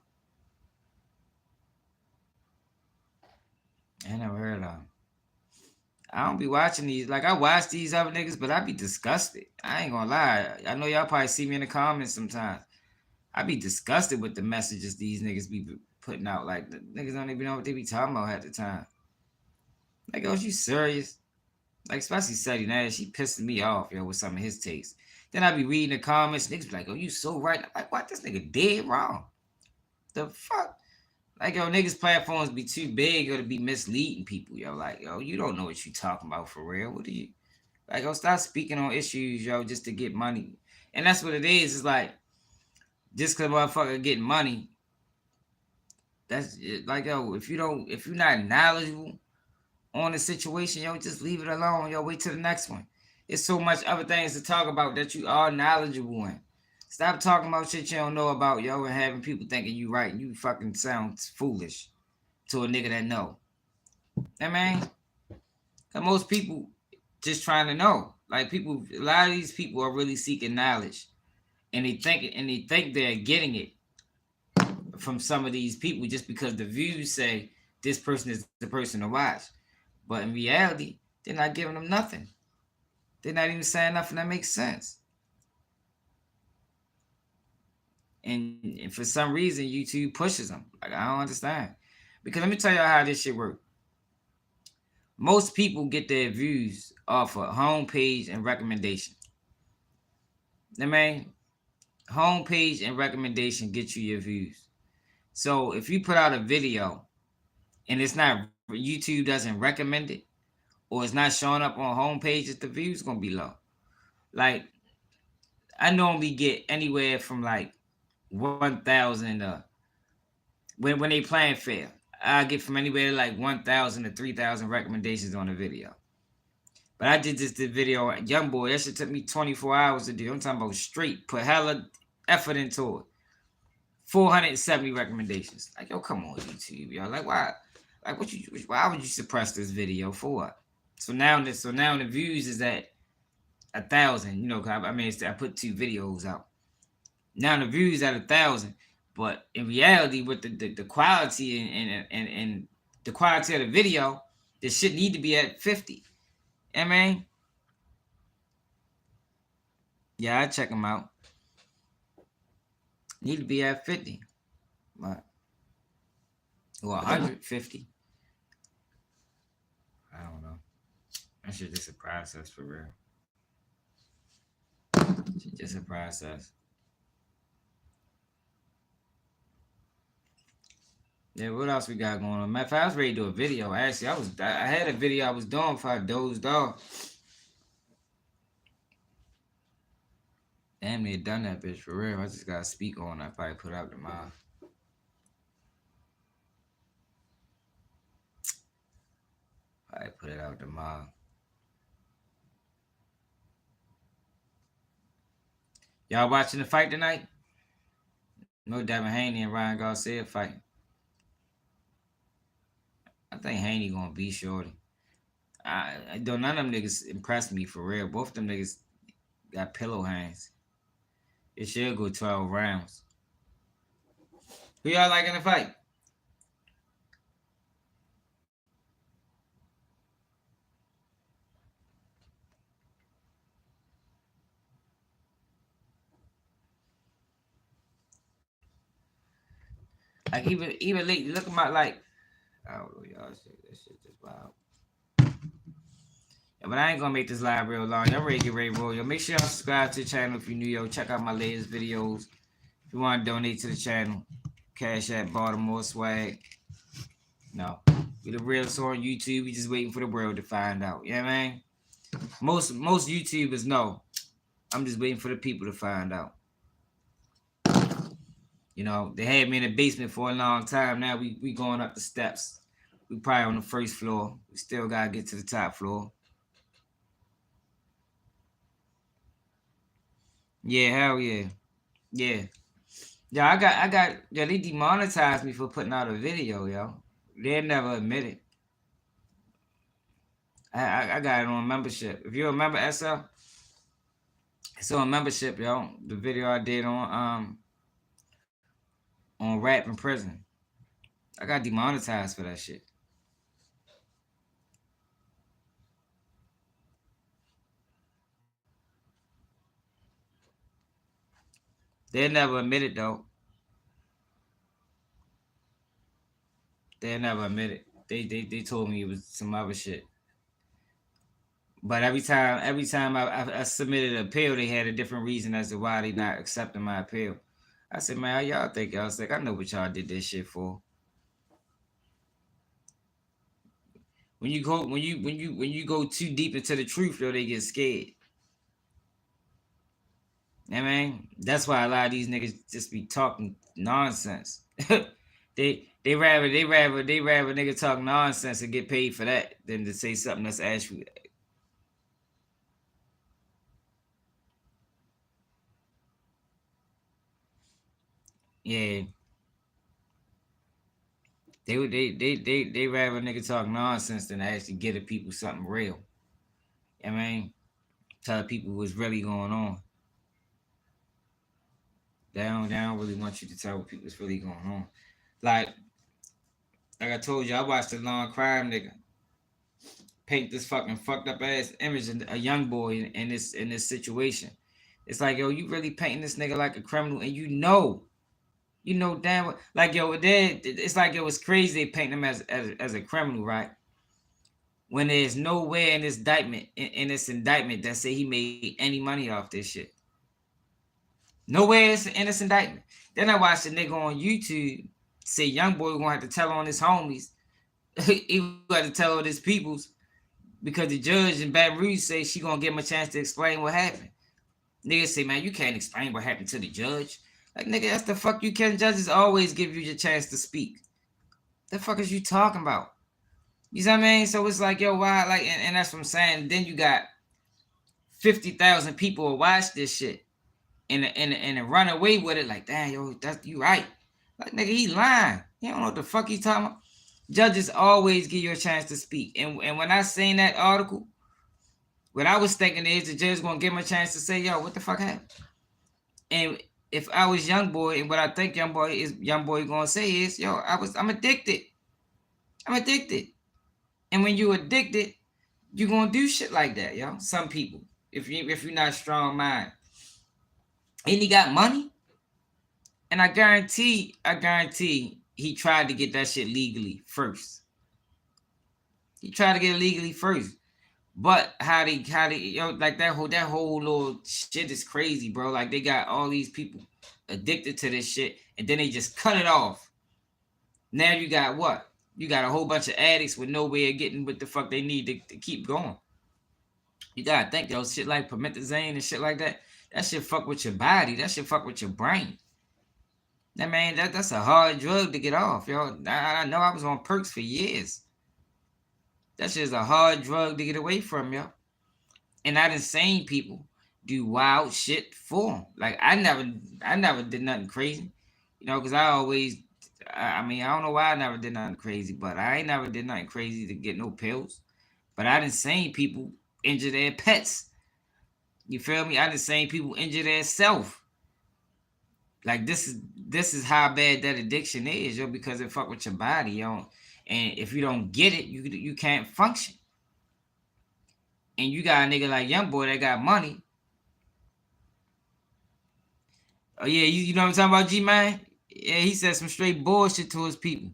I ain't never heard of them. I don't be watching these. Like I watch these other niggas, but I be disgusted. I ain't gonna lie. I know y'all probably see me in the comments sometimes. I be disgusted with the messages these niggas be putting out. Like the niggas don't even know what they be talking about at the time. Like, oh, you serious? Like, especially Sadie Nash, she pissing me off, with some of his takes. Then I be reading the comments, niggas be like, oh, you so right. I'm like, what? This nigga dead wrong. The fuck? Like, yo, niggas platforms be too big or to be misleading people, yo. Like, yo, you don't know what you talking about for real. What do you like? Yo, stop speaking on issues, yo, just to get money. And that's what it is. It's like just cause motherfucker getting money, that's it. Like, yo, if you're not knowledgeable on the situation, yo, just leave it alone. Yo, wait till the next one. It's so much other things to talk about that you are knowledgeable in. Stop talking about shit you don't know about, yo, and having people thinking you right. You fucking sound foolish to a nigga that know. I mean, most people just trying to know. Like, people, a lot of these people are really seeking knowledge, and they think they're getting it from some of these people just because the views say this person is the person to watch. But in reality, they're not giving them nothing. They're not even saying nothing that makes sense. And for some reason, YouTube pushes them. Like, I don't understand. Because let me tell y'all how this shit works. Most people get their views off of homepage and recommendation. I mean, homepage and recommendation get you your views. So if you put out a video and it's not, YouTube doesn't recommend it, or it's not showing up on homepages, the views gonna be low. Like, I normally get anywhere from like 1,000 when they playing fair. I get from anywhere to like 1,000 to 3,000 recommendations on a video. But I did this video, Youngboy. That shit took me 24 hours to do. I'm talking about straight. Put hella effort into it. 470 recommendations. Like, yo, come on, YouTube, yo. Like, why? Like, why would you suppress this video for what? So now the views is at 1,000. You know, I mean, I put 2 videos out. Now the views at 1,000. But in reality, with the quality and the quality of the video, this shit need to be at 50. I mean, yeah, I check them out. Need to be at 50. But, or 150. I don't know. That shit just a process for real. It's just a process. Yeah, what else we got going on? Matter of fact, I was ready to do a video. Actually, I had a video I was doing before I dozed off. Damn, they done that bitch for real. I just gotta speak on it. I probably put out tomorrow. Probably put it out tomorrow. Y'all watching the fight tonight? No, Devin Haney and Ryan Garcia fighting. I think Haney gonna beat Shorty. I don't. None of them niggas impressed me for real. Both of them niggas got pillow hands. It should go 12 rounds. Who y'all like in the fight? Like, even late, look at my, like, I don't know, y'all. That shit just wild. Yeah, but I ain't gonna make this live real long. Y'all ready to get ready to roll. Yo, make sure y'all subscribe to the channel if you're new. Yo, check out my latest videos. If you want to donate to the channel, Cash App Baltimore Swag. No, we the real on YouTube. We just waiting for the world to find out. You know what I mean? Most YouTubers know. I'm just waiting for the people to find out. You know, they had me in the basement for a long time. Now we going up the steps. We probably on the first floor. We still gotta get to the top floor. Yeah, hell yeah. Yeah. Yeah, I got yeah, they demonetized me for putting out a video, yo. They never admit it. I got it on membership. If you remember SL, it's on membership, yo. The video I did on rap in prison. I got demonetized for that shit. They never admit it though. They never admit it. They told me it was some other shit. But every time I submitted an appeal, they had a different reason as to why they not accepting my appeal. I said, man, y'all think y'all sick? I know what y'all did this shit for. When you go too deep into the truth, yo, they get scared. I mean, that's why a lot of these niggas just be talking nonsense. They rather nigga talk nonsense and get paid for that than to say something that's actually. Yeah, they rather nigga talk nonsense than actually get the people something real. I mean, tell people what's really going on. They don't really want you to tell people what's really going on. Like I told you, I watched a long crime nigga paint this fucking fucked up ass image of a young boy in this situation. It's like, yo, you really painting this nigga like a criminal, and you know damn well, like yo, it's like it was crazy they paint him as a criminal, right? When there's nowhere in this indictment that say he made any money off this shit. Nowhere in this indictment. Then I watched a nigga on YouTube say Youngboy gonna have to tell on his homies. He got to tell all his peoples because the judge in Baton Rouge say she gonna give him a chance to explain what happened. Niggas say, man, you can't explain what happened to the judge. Like, nigga, that's the fuck you can. Judges always give you your chance to speak. The fuck is you talking about? You know what I mean? So it's like, yo, why? Like, and that's what I'm saying. Then you got 50,000 people who watch this shit and run away with it. Like, damn, yo, that's you right. Like, nigga, he lying. He don't know what the fuck he talking about. Judges always give you a chance to speak. And when I seen that article, what I was thinking is the judge gonna give him a chance to say, yo, what the fuck happened? And if I was Youngboy, and what I think Youngboy gonna say is, yo, I'm addicted. I'm addicted. And when you addicted, you gonna do shit like that, yo. Some people, if you're not strong mind, and he got money, and I guarantee, he tried to get that shit legally first. He tried to get it legally first. But how they yo, like that whole little shit is crazy, bro. Like they got all these people addicted to this shit, and then they just cut it off. Now you got what? You got a whole bunch of addicts with no way of getting what the fuck they need to keep going. You gotta think, yo, shit like promethazine and shit like that. That shit fuck with your body. That shit fuck with your brain. That man, that's a hard drug to get off, yo. I know I was on perks for years. That shit's a hard drug to get away from, yo. And I done seen people do wild shit for them. Like I never did nothing crazy, because I mean, I don't know why I never did nothing crazy, but I ain't never did nothing crazy to get no pills. But I done seen people injure their pets. You feel me? I done seen people injure their self. Like this is how bad that addiction is, yo, because it fuck with your body, yo. And if you don't get it, you can't function. And you got a nigga like Youngboy that got money. Oh yeah, you know what I'm talking about, G man? Yeah, he said some straight bullshit to his people.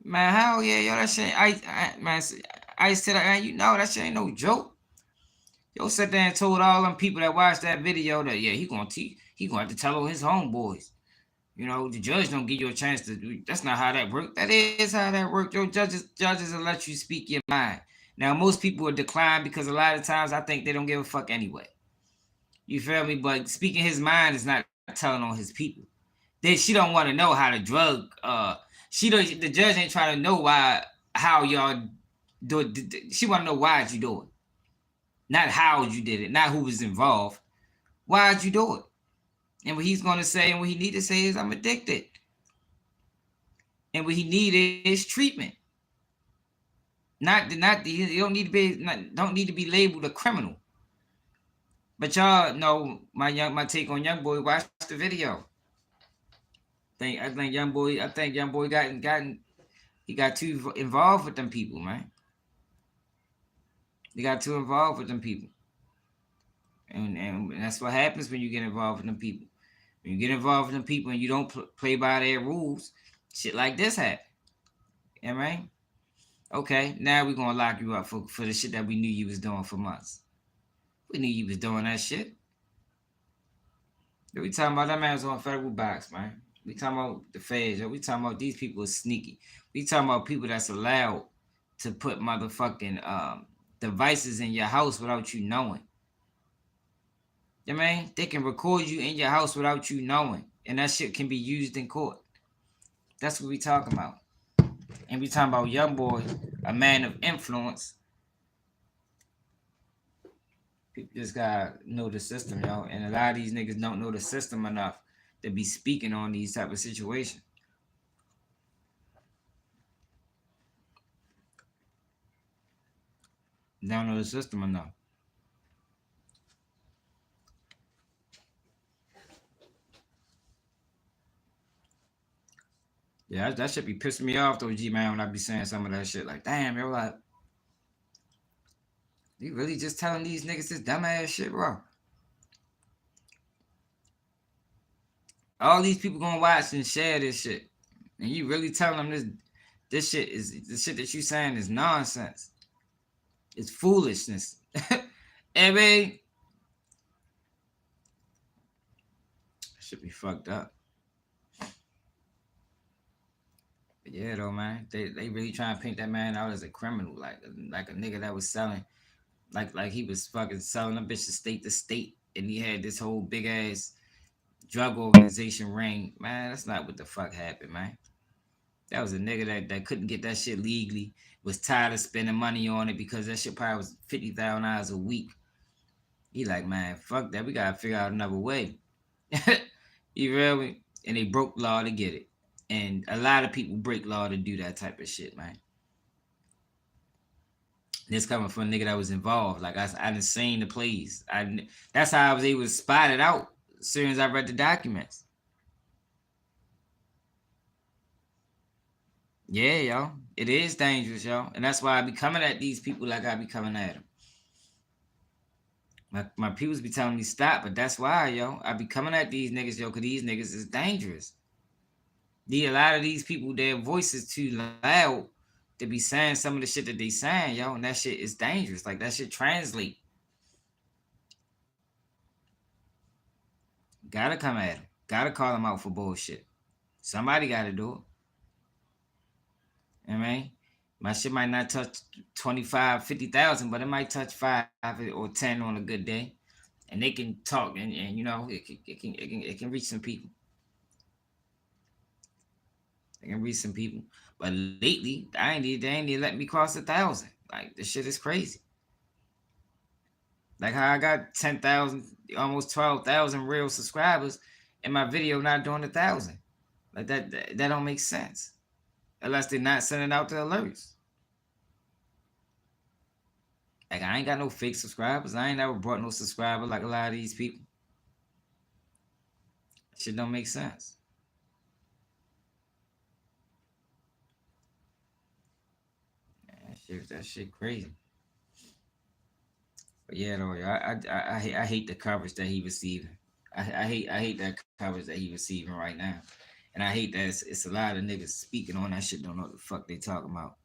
Man, hell yeah, yo, that shit, I said, that shit ain't no joke. Yo, sat there and told all them people that watched that video that, yeah, he gonna have to tell all his homeboys. The judge don't give you a chance to do. That's not how that works. That is how that works. Yo, judges will let you speak your mind. Now, most people will decline because a lot of times I think they don't give a fuck anyway. You feel me? But speaking his mind is not telling on his people. She don't want to know how the drug. The judge ain't trying to know how y'all do it. She want to know why you do it, not how you did it, not who was involved. Why'd you do it? And what he's gonna say and what he need to say is, I'm addicted. And what he needed is treatment. You don't need to be labeled a criminal. But y'all know my take on Youngboy. Watch the video. I think Youngboy he got too involved with them people, man. He got too involved with them people. And that's what happens when you get involved with them people. When you get involved with them people and you don't play by their rules, shit like this happen. Yeah, right? Okay, now we're gonna lock you up for the shit that we knew you was doing for months. We knew you was doing that shit. We talking about that man was on federal box, man. We talking about the feds, yo. We talking about these people are sneaky. We talking about people that's allowed to put motherfucking devices in your house without you knowing. You know what I mean? They can record you in your house without you knowing. And that shit can be used in court. That's what we talking about. And we talking about Youngboy, a man of influence. People just gotta know the system, yo. And a lot of these niggas don't know the system enough to be speaking on these type of situations. They don't know the system enough. Yeah, that should be pissing me off though, G man, when I be saying some of that shit. Like, damn, yo, like, you really just telling these niggas this dumbass shit, bro? All these people gonna watch and share this shit, and you really telling them this shit is the shit that you saying is nonsense. It's foolishness. I mean, should be fucked up. But yeah, though, man, they really trying to paint that man out as a criminal, like a nigga that was selling, like he was fucking selling them bitches state to state, and he had this whole big ass drug organization ring. Man, that's not what the fuck happened, man. That was a nigga that couldn't get that shit legally, was tired of spending money on it because that shit probably was $50,000 a week. He like, man, fuck that. We gotta figure out another way. You feel me? And they broke law to get it. And a lot of people break law to do that type of shit, man. This coming from a nigga that was involved. Like I done seen the plays. That's how I was able to spot it out as soon as I read the documents. Yeah, yo. It is dangerous, yo. And that's why I be coming at these people like I be coming at them. My peoples be telling me stop, but that's why, yo. I be coming at these niggas, yo, because these niggas is dangerous. A lot of these people, their voices too loud to be saying some of the shit that they saying, yo, and that shit is dangerous. Like that shit translate. Gotta come at them. Gotta call them out for bullshit. Somebody gotta do it. You know what I mean? My shit might not touch 25, 50,000, but it might touch 5 or 10 on a good day. And they can talk and you know, it can reach some people. It can reach some people. But lately, they ain't even let me cross 1,000. Like this shit is crazy. Like how I got 10,000, almost 12,000 real subscribers, and my video not doing 1,000. Like that don't make sense unless they're not sending out the alerts. Like I ain't got no fake subscribers. I ain't never brought no subscriber like a lot of these people. Shit don't make sense. That shit crazy. But yeah, though, I hate the coverage that he receiving. I hate that coverage that he receiving right now, and I hate that it's a lot of niggas speaking on that shit. Don't know what the fuck they talking about.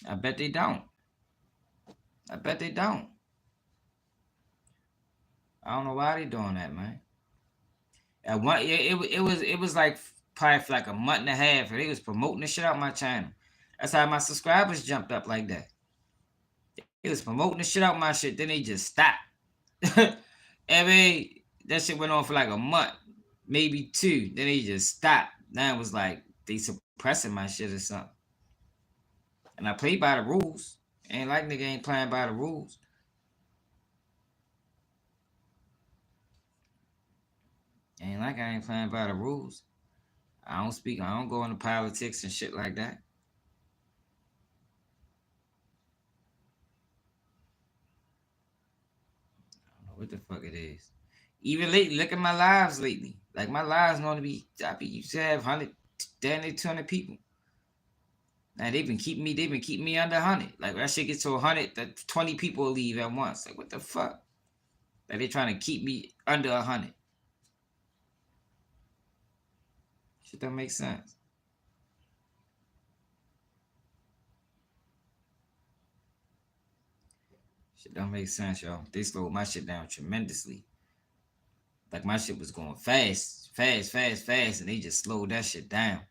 I bet they don't. I bet they don't. I don't know why they doing that, man. At one, it was like probably for like a month and a half, and they was promoting the shit out my channel. That's how my subscribers jumped up like that. They was promoting the shit out my shit, then they just stopped. I mean, that shit went on for like a month, maybe 2. Then they just stopped. Now it was like they suppressing my shit or something. And I play by the rules. Ain't like nigga ain't playing by the rules. Ain't like I ain't playing by the rules. I don't go into politics and shit like that. I don't know what the fuck it is. Even lately, look at my lives lately. Like my lives going to be, used to have 100, damn near 200 people. Now they've been keeping me under 100. Like that shit gets to 100, that 20 people will leave at once. Like what the fuck? Like they trying to keep me under 100. Shit don't make sense. Shit don't make sense, y'all. They slowed my shit down tremendously. Like my shit was going fast, and they just slowed that shit down.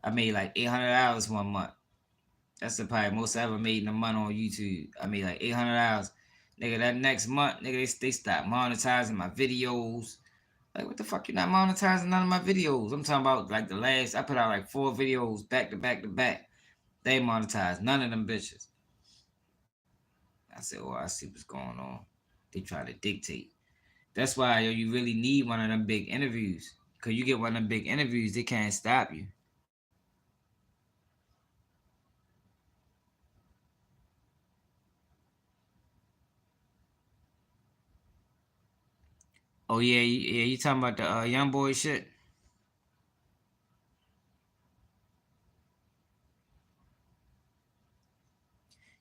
I made like $800 one month. That's the probably most I ever made in a month on YouTube. I made like $800. Nigga, that next month, nigga, they stopped monetizing my videos. Like, what the fuck? You're not monetizing none of my videos. I'm talking about like the last, I put out like 4 videos back to back to back. They monetized none of them bitches. I said, oh, I see what's going on. They try to dictate. That's why yo, you really need one of them big interviews. Because you get one of them big interviews, they can't stop you. Oh, yeah, you talking about the Youngboy shit?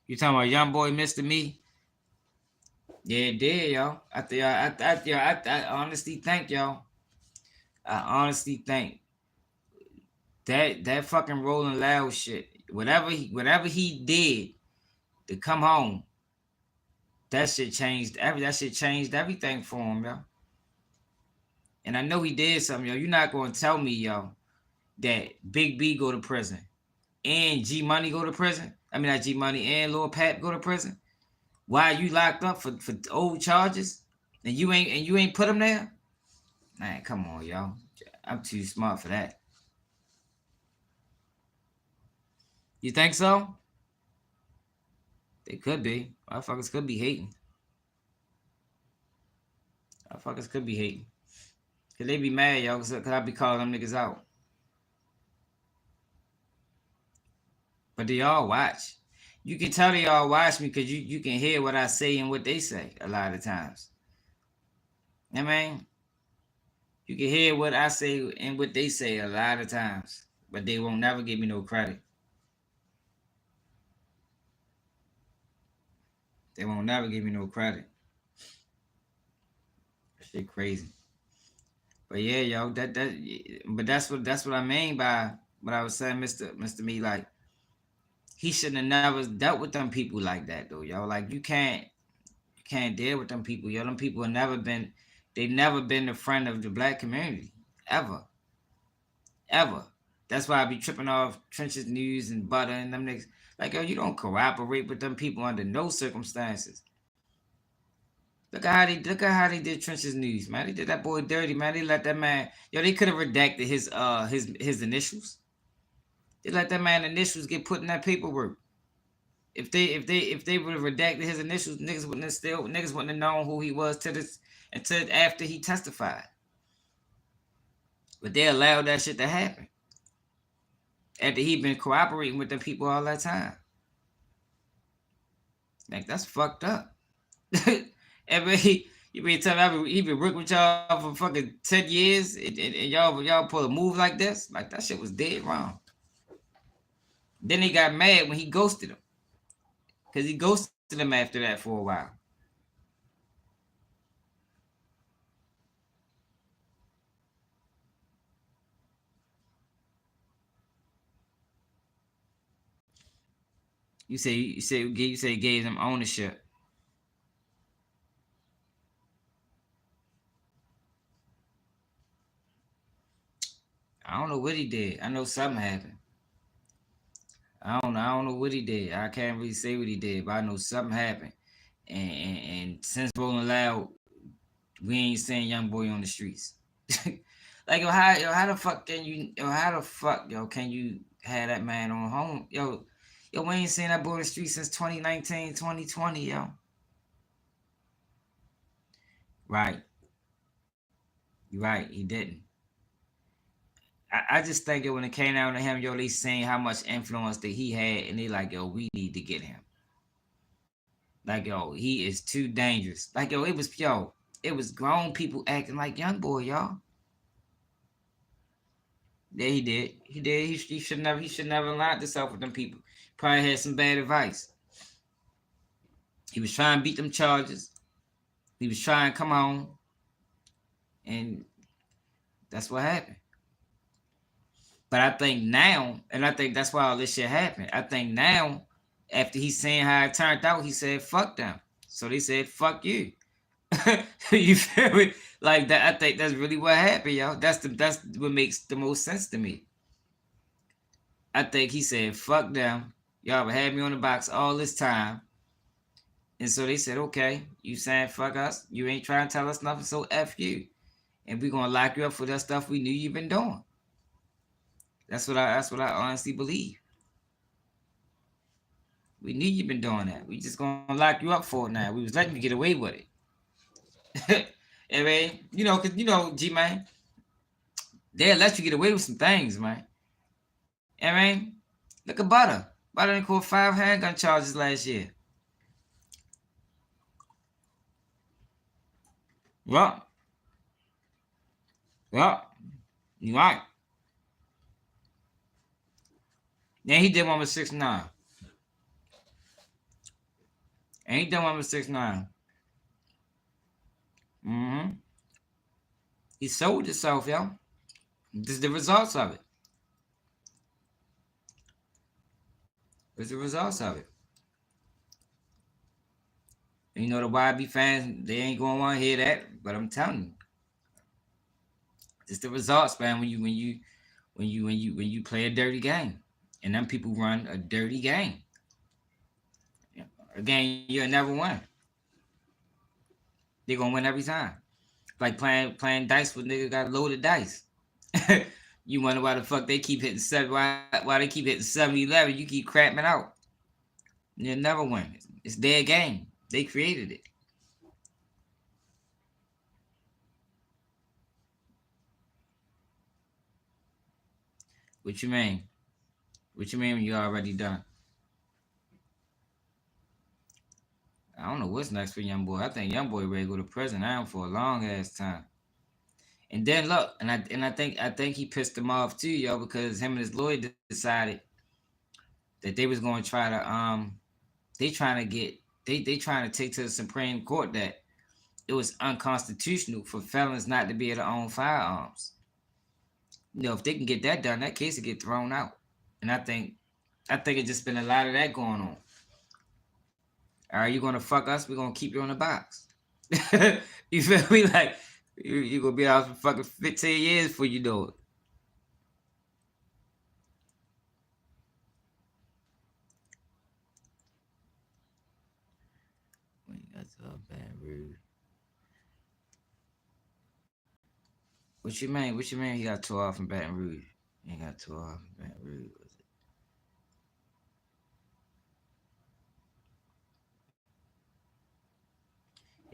You talking about Youngboy Mr. Me? Yeah, it did, y'all. I honestly think, y'all. I honestly think that fucking Rolling Loud shit, whatever he did to come home, that shit changed everything for him, yo. And I know he did something, yo. You're not gonna tell me, yo, that Big B go to prison and G Money go to prison. I mean, not G Money and Lil Pap go to prison. Why you locked up for old charges and you ain't put them there? Man, come on, y'all. I'm too smart for that. You think so? They could be. Motherfuckers could be hating. Motherfuckers could be hating. Cause they be mad, y'all, cause I be calling them niggas out. But they all watch. You can tell they all watch me because you can hear what I say and what they say a lot of times. I mean, you can hear what I say and what they say a lot of times. But they won't never give me no credit. They won't never give me no credit. Shit crazy. But yeah, yo, but that's what I mean by what I was saying, Mr. Me, like he shouldn't have never dealt with them people like that though, yo. Like you can't deal with them people, yo. Them people have never been a friend of the black community. Ever. Ever. That's why I be tripping off Trenches News and Butter and them niggas. Like, yo, you don't cooperate with them people under no circumstances. Look at how they did Trenches News, man. They did that boy dirty, man. They let that man, yo, they could have redacted his initials. They let that man initials get put in that paperwork. If they would have redacted his initials, niggas wouldn't have known who he was until after he testified. But they allowed that shit to happen. After he been cooperating with them people all that time. Like that's fucked up. You been telling me he been working with y'all for fucking 10 years and y'all pull a move like this? Like that shit was dead wrong. Then he got mad when he ghosted him. Cause he ghosted him after that for a while. You say he gave him ownership. I don't know what he did. I know something happened. I don't know what he did. I can't really say what he did, but I know something happened. And since Rolling Loud, we ain't seeing Youngboy on the streets. Like how the fuck can can you have that man on home? We ain't seen that boy on the street since 2019, 2020, yo. Right. You're right, he didn't. I just think when it came down to him, yo, they saying how much influence that he had, and they like, yo, we need to get him. Like, yo, he is too dangerous. Like, it was grown people acting like Youngboy, y'all. Yeah, he did. He did. He should never aligned himself with them people. Probably had some bad advice. He was trying to beat them charges. He was trying to come on, and that's what happened. But I think now, and I think that's why all this shit happened. I think now, after he's saying how it turned out, he said, fuck them. So they said, fuck you. You feel me? Like that. I think that's really what happened, y'all. That's what makes the most sense to me. I think he said, fuck them. Y'all have had me on the box all this time. And so they said, okay, you saying fuck us. You ain't trying to tell us nothing, so F you. And we gonna lock you up for that stuff we knew you've been doing. That's what I honestly believe. We knew you've been doing that. We just gonna lock you up for it now. We was letting you get away with it. I mean, cause G man, they'll let you get away with some things, man. I mean, look at Butter. Butter done caught 5 handgun charges last year. Well, well, you right. Then he did one with 6ix9ine. And he done one with 6ix9ine. Mm-hmm. He sold himself, yo. This is the results of it. It's the results of it. And the YB fans, they ain't gonna want to hear that, but I'm telling you, it's the results, man. When you play a dirty game, and them people run a dirty game, a game you'll never win. They gonna win every time. Like playing dice with niggas got loaded dice. You wonder why the fuck they keep hitting why they keep hitting 7-11. You keep crapping out. You'll never win. It's their game. They created it. What you mean? What you mean when you already done? I don't know what's next for Youngboy. I think Youngboy ready to go to prison now for a long ass time. And then look, and I think he pissed him off too, yo, because him and his lawyer decided that they was going to try to they trying to get they trying to take to the Supreme Court that it was unconstitutional for felons not to be able to own firearms. If they can get that done, that case will get thrown out. And I think it just been a lot of that going on. All right, you gonna fuck us? We're gonna keep you in the box. You feel me? Like you gonna be out for fucking 15 years before you know it. When you got to bad rude. What you mean? What you mean he got tore off in Baton Rouge? He got tore off in Baton Rouge.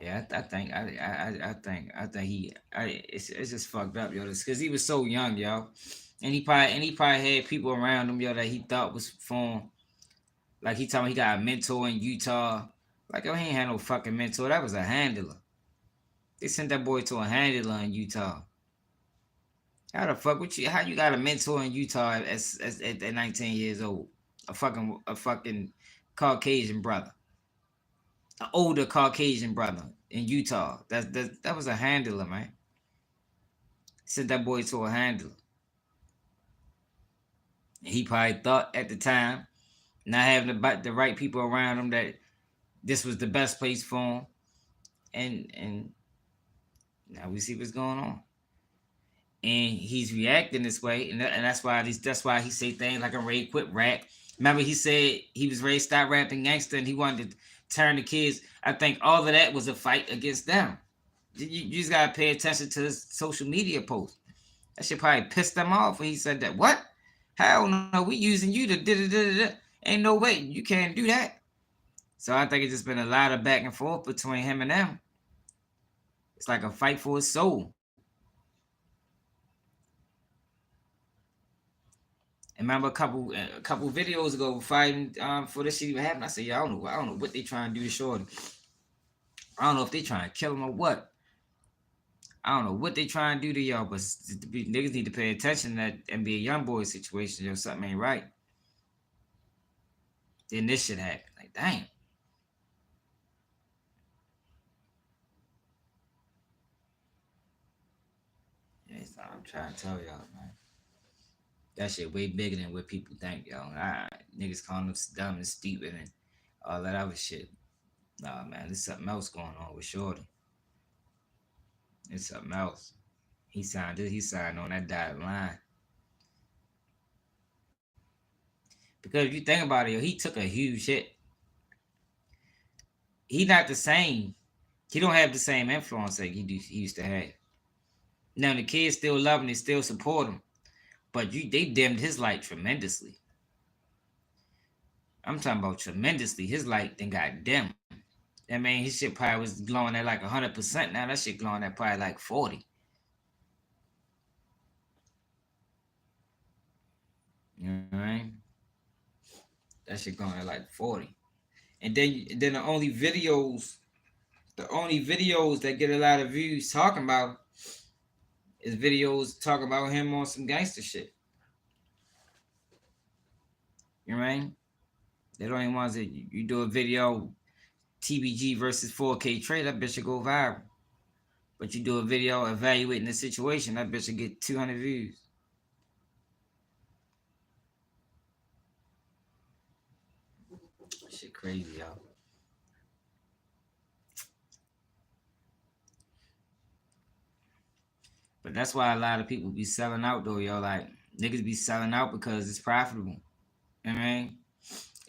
Yeah, I think it's just fucked up, yo. Because he was so young, yo, and he probably had people around him, yo, that he thought was for him. Like he told me he got a mentor in Utah. Like, yo, he ain't had no fucking mentor. That was a handler. They sent that boy to a handler in Utah. How the fuck? How you got a mentor in Utah at 19 years old? A fucking Caucasian brother, an older Caucasian brother in Utah. That was a handler, man. Sent that boy to a handler. He probably thought at the time, not having the right people around him, that this was the best place for him. And now we see what's going on. And he's reacting this way, and that's why he say things like, "I'm ready to quit rap." Remember, he said he was ready to stop rapping gangster, and he wanted to turn the kids. I think all of that was a fight against them. You just gotta pay attention to his social media posts. That shit probably pissed them off when he said that. What? Hell no, we using you to da. Ain't no way you can't do that. So I think it's just been a lot of back and forth between him and them. It's like a fight for his soul. And remember a couple videos ago fighting for this shit even happened. I said, yeah, I don't know what they trying to do to Shorty. I don't know if they trying to kill him or what. I don't know what they trying to do to y'all, but niggas need to pay attention to that and be a young boy situation. Or something ain't right. Then this shit happen. Like, dang. Yeah, I'm trying to tell y'all, man. That shit way bigger than what people think, y'all. Niggas calling them dumb and stupid and all that other shit. Nah, man, there's something else going on with Shorty. It's something else. He signed on that dotted line. Because if you think about it, yo, he took a huge hit. He not the same. He don't have the same influence like he used to have. Now the kids still love him, they still support him, but they dimmed his light tremendously. I'm talking about tremendously. His light then got dim. I mean, his shit probably was glowing at like 100%. Now that shit glowing at probably like 40. You know what I mean? That shit going at like 40. And then the only videos that get a lot of views talking about is videos talking about him on some gangster shit. You know what I mean? They're the only ones that you do a video TBG versus 4K trade, that bitch should go viral. But you do a video evaluating the situation, that bitch should get 200 views. Shit crazy, y'all. But that's why a lot of people be selling out though, yo. Like niggas be selling out because it's profitable. You know what I mean?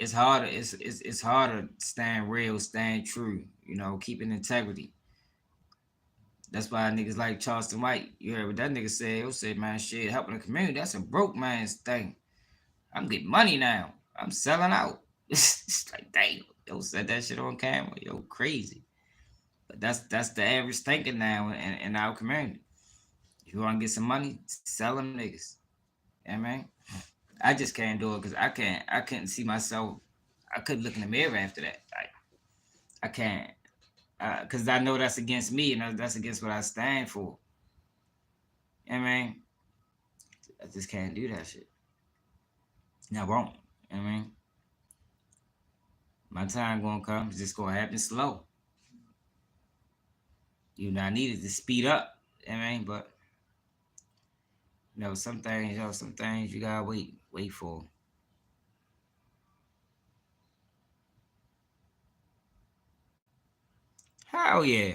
It's harder. It's harder staying real, staying true. You know, keeping integrity. That's why niggas like Charleston White. You heard what that nigga said? He'll say, man, shit, helping the community. That's a broke man's thing. I'm getting money now. I'm selling out. It's like, damn. Yo said that shit on camera. Yo, crazy. But that's the average thinking now in our community. If you want to get some money, sell them niggas. You know what I mean? I just can't do it because I couldn't see myself. I couldn't look in the mirror after that. I can't. Because I know that's against me and that's against what I stand for. You know what I mean? I just can't do that shit. And I won't. You know what I mean? My time gonna come. It's just gonna happen slow. You know, I needed to speed up. You know what I mean? But some things you gotta wait for. Hell yeah.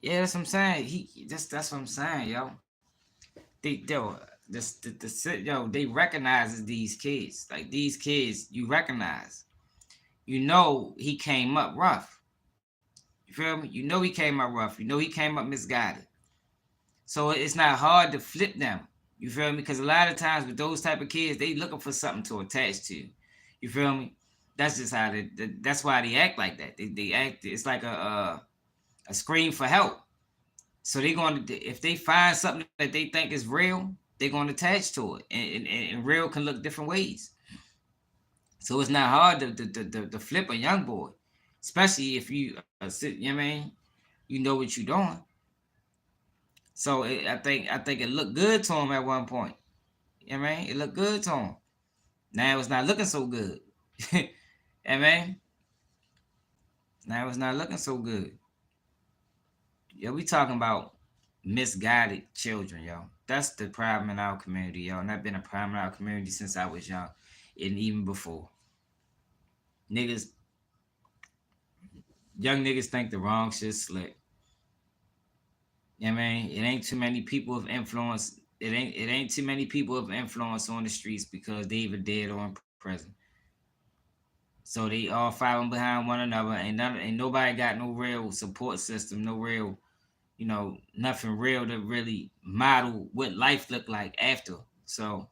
Yeah, that's what I'm saying. That's what I'm saying, yo. Yo, yo, they recognizes these kids. Like these kids, you recognize. You know he came up rough. You feel me? You know he came up rough. You know he came up misguided. So it's not hard to flip them. You feel me? Because a lot of times with those type of kids, they looking for something to attach to. You feel me? That's just how that's why they act like that. They act. It's like a scream for help. So they're going to, if they find something that they think is real, they're going to attach to it. And real can look different ways. So it's not hard to flip a young boy, especially if you know what I mean? You know what you're doing. So I think it looked good to him at one point. You know what I mean? It looked good to him. Now it's not looking so good. You know what I mean? Now it's not looking so good. Yo, we talking about misguided children, yo. That's the problem in our community, yo. And I've been a problem in our community since I was young, and even before. Niggas, young niggas think the wrong shit slick. You know what I mean? It ain't too many people of influence. It ain't too many people of influence on the streets because they either dead or in prison. So they all following behind one another. Ain't nobody got no real support system, no real, nothing real to really model what life look like after. So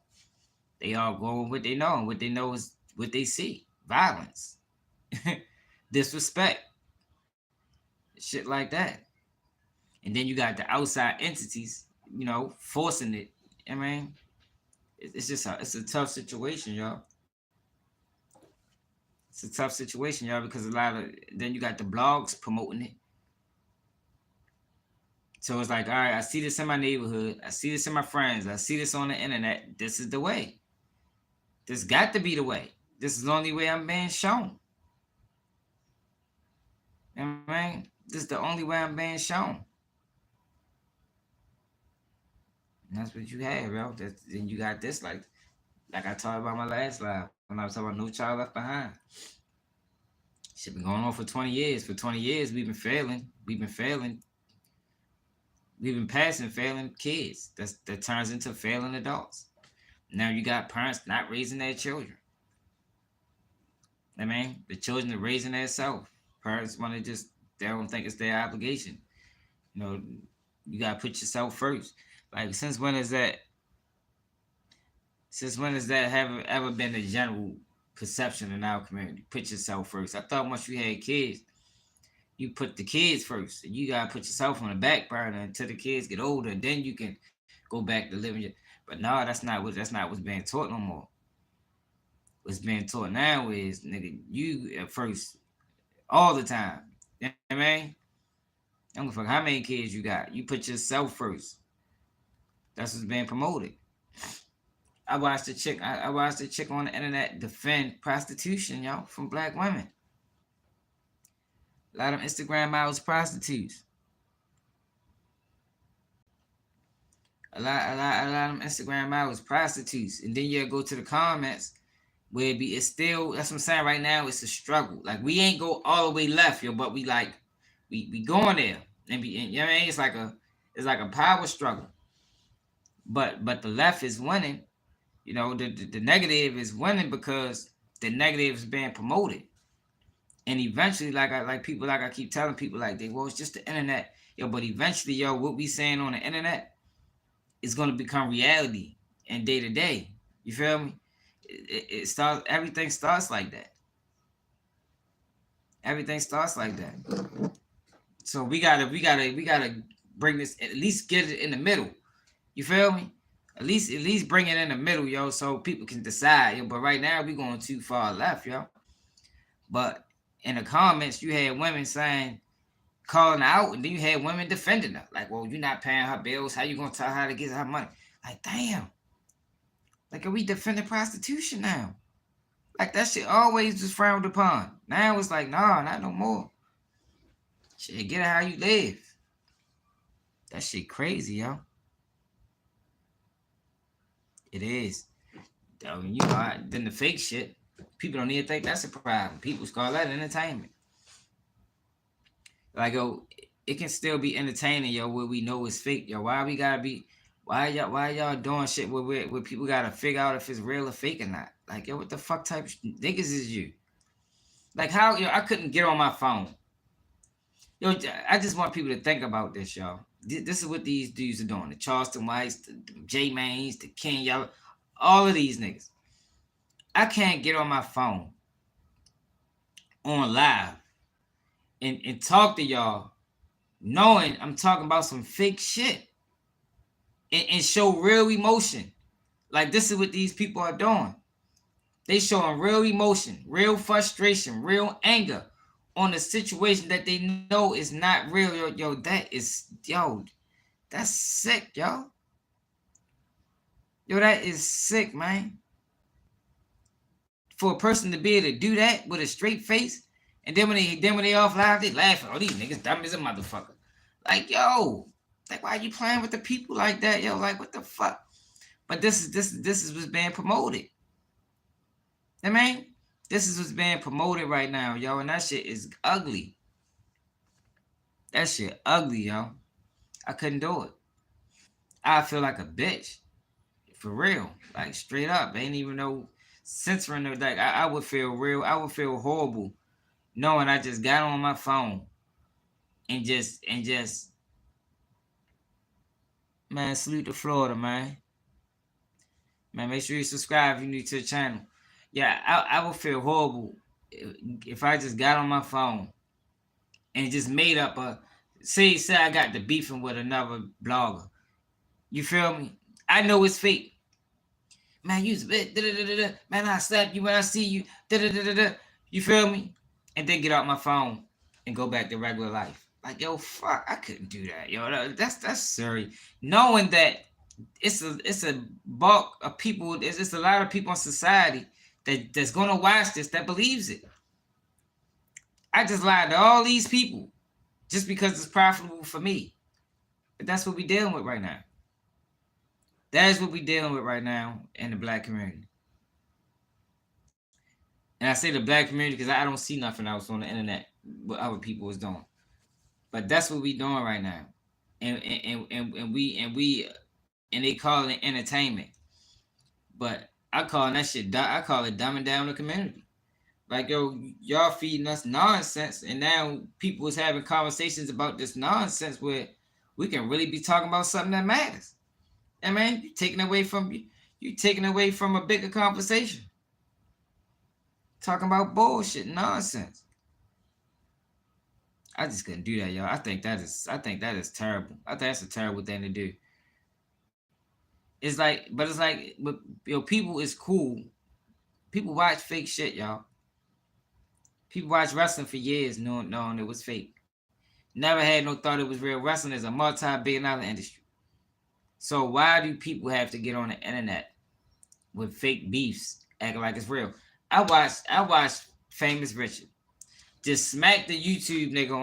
they all go with what they know, and what they know is what they see: violence, disrespect, shit like that. And then you got the outside entities, forcing it. I mean, it's just it's a tough situation, y'all. It's a tough situation, y'all, because a lot of then you got the blogs promoting it. So it's like, all right, I see this in my neighborhood. I see this in my friends. I see this on the internet. This is the way. This got to be the way. This is the only way I'm being shown. You know what I mean? This is the only way I'm being shown. And that's what you have, bro. Then you got this, like I talked about my last live. When I was talking about No Child Left Behind. Shit been going on for 20 years. For 20 years, we've been failing. We've been failing. We've been passing failing kids. That turns into failing adults. Now you got parents not raising their children. I mean, the children are raising themselves. Parents want to just, they don't think it's their obligation. You know, you gotta put yourself first. Like, since when has that have ever been the general perception in our community? Put yourself first. I thought once you had kids, you put the kids first. And you gotta put yourself on the back burner until the kids get older, and then you can go back to living your. But no, that's not what's being taught no more. What's being taught now is, nigga, you at first all the time. You know what I mean? I don't give a fuck how many kids you got. You put yourself first. That's what's being promoted. I watched a chick on the internet defend prostitution, y'all, from black women. A lot of Instagram models prostitutes. A lot of Instagram models prostitutes. And then you go to the comments where it's still, that's what I'm saying right now, it's a struggle. Like, we ain't go all the way left, yo, but we going there. And you know what I mean? It's like a power struggle. But the left is winning. You know, the negative is winning because the negative is being promoted. And eventually, like I keep telling people, like, well, it's just the internet. Yo, but eventually, yo, what we saying on the internet is gonna become reality and day to day. You feel me? It starts, everything starts like that. Everything starts like that. So we gotta bring this, at least get it in the middle. You feel me? At least bring it in the middle, yo, so people can decide, yo. But right now we going too far left, yo. But in the comments, you had women saying, calling out, and then you had women defending her. Like, well, you're not paying her bills. How you gonna tell her to get her money? Like, damn. Like, are we defending prostitution now? Like, that shit always was frowned upon. Now it's like, nah, not no more. Shit, get it how you live. That shit crazy, yo. It is. I mean, you know, then the fake shit, people don't even think that's a problem. People call that entertainment. Like, yo, it can still be entertaining, yo, where we know it's fake, yo. Why y'all doing shit where people gotta figure out if it's real or fake or not? Like, yo, what the fuck type of niggas is you? Like, how, yo, I couldn't get on my phone. Yo, I just want people to think about this, y'all. This is what these dudes are doing. The Charleston Whites, the J Mains, the King, y'all, all of these niggas. I can't get on my phone on live and talk to y'all knowing I'm talking about some fake shit and show real emotion. Like, this is what these people are doing. They showing real emotion, real frustration, real anger on a situation that they know is not real. Yo, that's sick, yo. Yo, that is sick, man. For a person to be able to do that with a straight face, and then when they off live, they laughing. Oh, these niggas dumb as a motherfucker. Like, yo, like, why are you playing with the people like that, yo? Like, what the fuck? But this is what's being promoted. I mean, this is what's being promoted right now, yo, and that shit is ugly. That shit ugly, yo. I couldn't do it. I feel like a bitch. For real. Like, straight up. Ain't even no censoring or like, I would feel horrible knowing I just got on my phone and just man, salute to Florida, man. Man, make sure you subscribe if you're new to the channel. Yeah, I would feel horrible if I just got on my phone and just made up say I got the beefing with another blogger. You feel me? I know it's fake. Man, you's a bit, man, I slap you when I see you, you feel me? And then get out my phone and go back to regular life. Like, yo, fuck, I couldn't do that, yo. That's serious. Knowing that it's a bulk of people, it's a lot of people in society that's gonna watch this that believes it. I just lied to all these people just because it's profitable for me. But that's what we're dealing with right now. That is what we're dealing with right now in the black community. And I say the black community because I don't see nothing else on the internet what other people is doing. But that's what we doing right now. And they call it entertainment. But I call that shit I call it dumbing down the community. Like, yo, y'all feeding us nonsense, and now people is having conversations about this nonsense where we can really be talking about something that matters. I mean, you taking away from a bigger conversation. Talking about bullshit, nonsense. I just couldn't do that, y'all. I think that is terrible. I think that's a terrible thing to do. But people is cool. People watch fake shit, y'all. People watch wrestling for years knowing it was fake. Never had no thought it was real. Wrestling is a multi-billion-dollar industry. So why do people have to get on the internet with fake beefs, acting like it's real? I watched Famous Richard just smack the YouTube nigga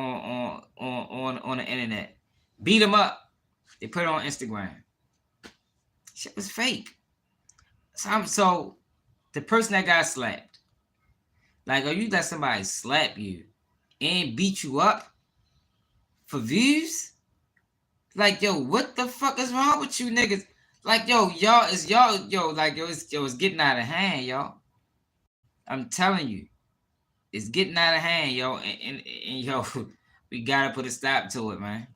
on the internet, beat him up. They put it on Instagram. Shit was fake. So the person that got slapped, like, you let somebody slap you and beat you up for views? Like, yo, what the fuck is wrong with you niggas? Like, it's getting out of hand, y'all. I'm telling you, it's getting out of hand, yo, and yo, we gotta put a stop to it, man.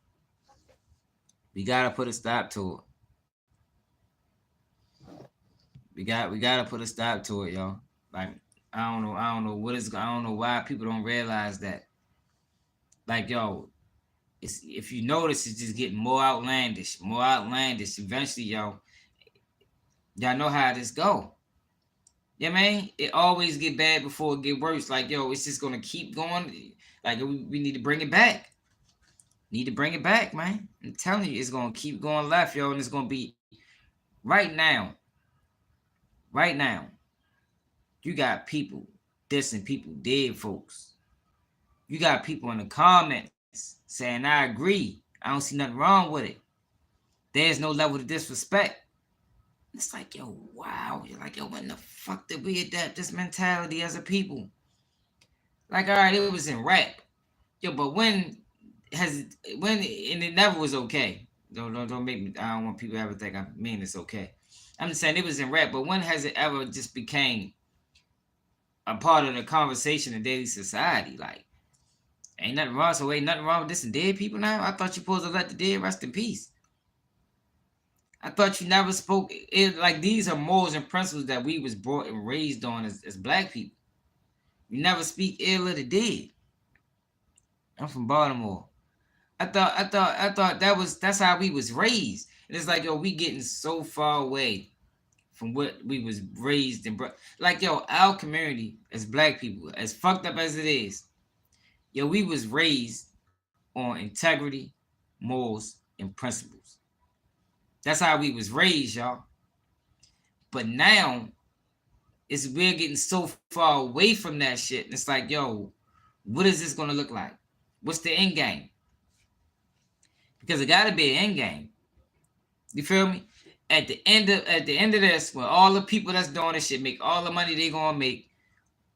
We gotta put a stop to it. We gotta put a stop to it, y'all. Like, I don't know why people don't realize that. Like, yo, if you notice, it's just getting more outlandish. Eventually, y'all know how this go. Yeah, man, it always get bad before it get worse. Like, yo, it's just gonna keep going. Like, we need to bring it back. Need to bring it back, man. I'm telling you, it's gonna keep going left, yo, and it's gonna be right now. Right now, you got people dissing people, dead folks. You got people in the comments saying, I agree. I don't see nothing wrong with it. There's no level of disrespect. It's like, yo, wow. You're like, yo, when the fuck did we adapt this mentality as a people? Like, all right, it was in rap. Yo, but when and it never was okay. Don't make me, I don't want people to ever think I mean it's okay. I'm just saying it was in rap, but when has it ever just became a part of the conversation in daily society? Like, ain't nothing wrong. So ain't nothing wrong with this and dead people now? I thought you supposed to let the dead rest in peace. I thought you never spoke it. Like, these are morals and principles that we was brought and raised on as black people. You never speak ill of the dead. I'm from Baltimore. I thought that's how we was raised. And it's like, yo, we getting so far away from what we was raised and like, yo, our community as black people, as fucked up as it is, yo, we was raised on integrity, morals, and principles. That's how we was raised, y'all. But now, we're getting so far away from that shit. And it's like, yo, what is this gonna look like? What's the end game? Because it gotta be an end game. You feel me? At the end of this, when all the people that's doing this shit make all the money they gonna make,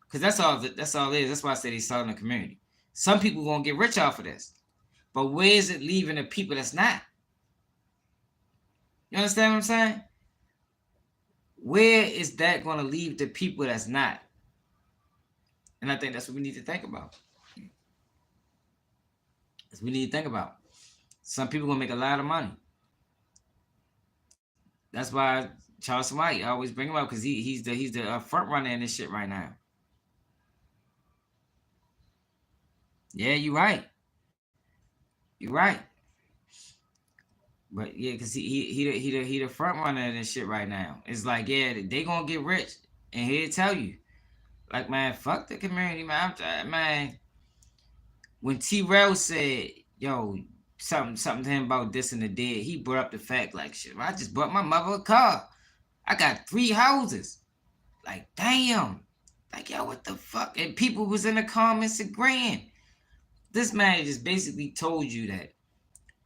because that's all it is. That's why I say they selling the community. Some people gonna get rich off of this, but where is it leaving the people that's not? You understand what I'm saying? Where is that gonna leave the people that's not? And I think that's what we need to think about. Some people gonna make a lot of money. That's why Charles White, I always bring him up, because he's the front runner in this shit right now. Yeah, you're right. But yeah, because he the front runner in this shit right now. It's like, yeah, they gonna get rich, and he'll tell you, like, man, fuck the community, man. Man, when T-Rail said, yo, something to him about this and the dead, he brought up the fact, like, shit, I just bought my mother a car. I got 3 houses. Like, damn. Like, yo, what the fuck? And people was in the comments agreeing. This man just basically told you that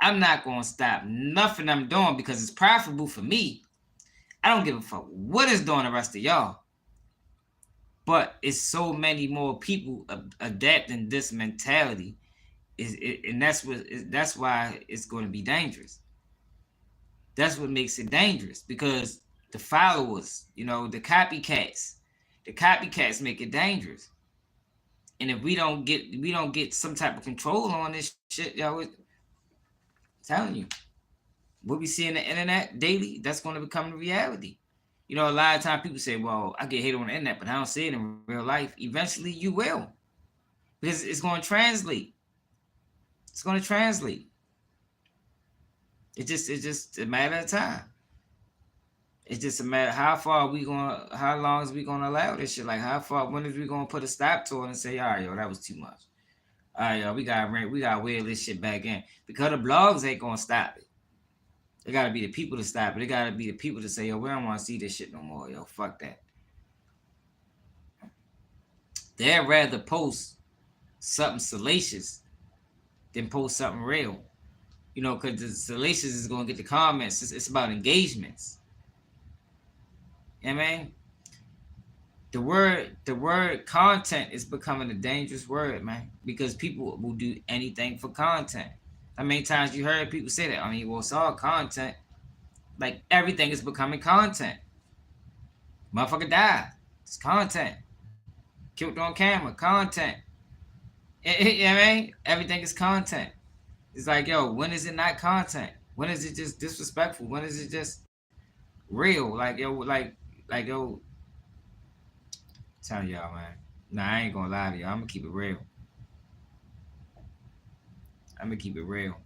I'm not going to stop nothing I'm doing because it's profitable for me. I don't give a fuck what it's doing the rest of y'all. But it's so many more people adapting this mentality, and that's why it's going to be dangerous. That's what makes it dangerous, because the followers, the copycats make it dangerous. And if we don't get some type of control on this shit, telling you, what we see in the internet daily, that's going to become the reality. A lot of times people say, "Well, I get hate on the internet, but I don't see it in real life." Eventually, you will, because it's going to translate. It's going to translate. It's just a matter of time. It's just a matter how long is we gonna allow this shit? Like, how far, when is we gonna put a stop to it and say, all right, yo, that was too much. All right, yo, we gotta wheel this shit back in, because the blogs ain't gonna stop it. It gotta be the people to stop it. It gotta be the people to say, yo, we don't want to see this shit no more, yo, fuck that. They'd rather post something salacious than post something real. Because the salacious is gonna get the comments. It's about engagements. You know what I mean? The word content is becoming a dangerous word, man, because people will do anything for content. How many times you heard people say that? I mean, well, it's all content. Like, everything is becoming content. Motherfucker died. It's content. Killed on camera. Content. You know what I mean? Everything is content. It's like, yo, when is it not content? When is it just disrespectful? When is it just real? Like, yo, telling y'all, man. Nah, I ain't gonna lie to y'all. I'm gonna keep it real. I'm gonna keep it real.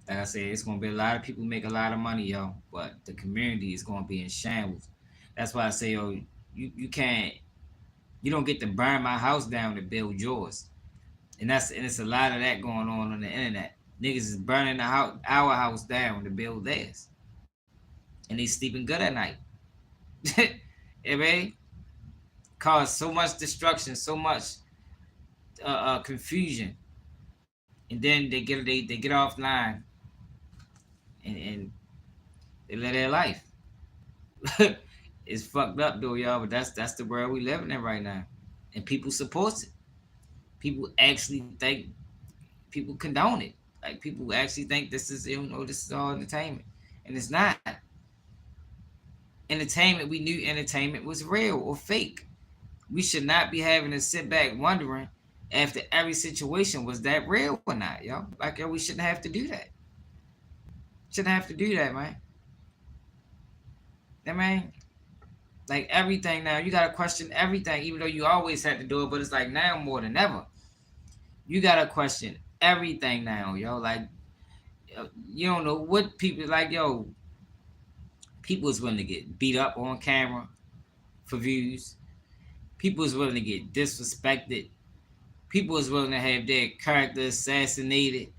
Like I said, it's gonna be a lot of people make a lot of money, yo, but the community is gonna be in shambles. That's why I say, yo, you can't, you don't get to burn my house down to build yours. And it's a lot of that going on the internet. Niggas is burning our house down to build theirs, and they sleeping good at night. I mean, cause so much destruction, so much confusion, and then they get offline, and they live their life. It's fucked up though, y'all, but that's the world we living in right now, and people support it. People actually think, people condone it. Like, people actually think this is all entertainment, and it's not. Entertainment, we knew entertainment was real or fake. We should not be having to sit back wondering after every situation, was that real or not, yo? Like, yo, we shouldn't have to do that. Shouldn't have to do that, man. I mean, like, everything now, you gotta question everything, even though you always had to do it, but it's like now more than ever. You gotta question everything now, yo. Like, you don't know what people like, yo. People is willing to get beat up on camera for views. People is willing to get disrespected. People is willing to have their character assassinated,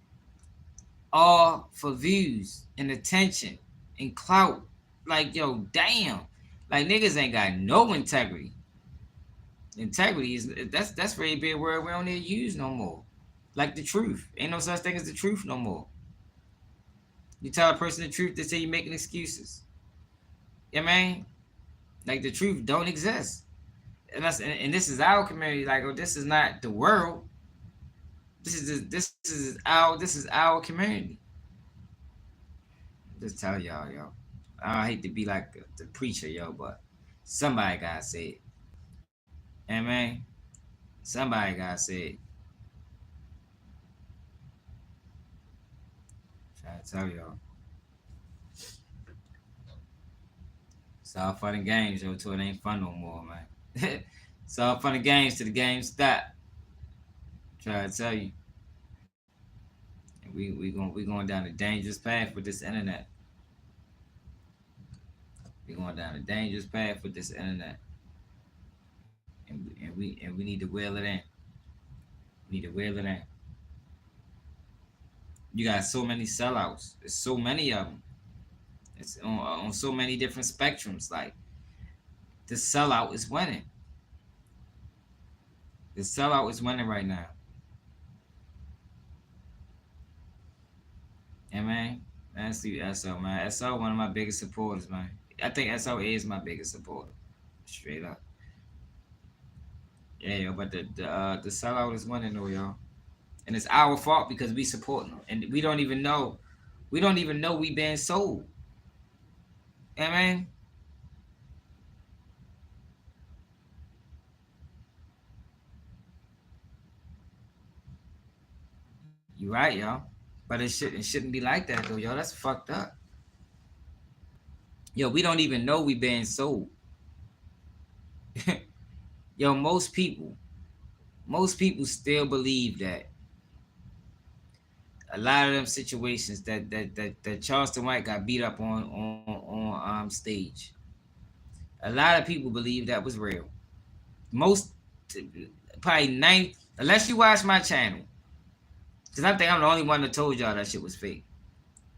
all for views and attention and clout. Like, yo, damn. Like, niggas ain't got no integrity. Integrity is that's very big word we don't need to use no more. Like the truth. Ain't no such thing as the truth no more. You tell a person the truth, they say you're making excuses. You know what I mean? Like, the truth don't exist. And this is our community. Like, oh, this is not the world. This is our community. Just tell y'all, yo. I hate to be like the preacher, yo, but somebody gotta say it. You know what I mean? Somebody gotta say it. Try to tell y'all. It's all fun and games, yo, till it ain't fun no more, man. It's all fun and games till the game stop. Try to tell you. And we going down a dangerous path with this internet. We going down a dangerous path with this internet. And we need to wheel it in. We need to wheel it in. You got so many sellouts. There's so many of them. It's on so many different spectrums. Like, the sellout is winning. The sellout is winning right now. Yeah, man. That's the SO, man. SO, one of my biggest supporters, man. I think SO is my biggest supporter. Straight up. Yeah, but the sellout is winning though, y'all. And it's our fault because we support them. And we don't even know. We don't even know we being sold. You know what I mean? You right, y'all. But it shouldn't be like that though, y'all. That's fucked up. Yo, we don't even know we being sold. Yo, most people still believe that a lot of them situations that Charleston White got beat up on stage. A lot of people believe that was real. Most probably nine unless you watch my channel, because I think I'm the only one that told y'all that shit was fake.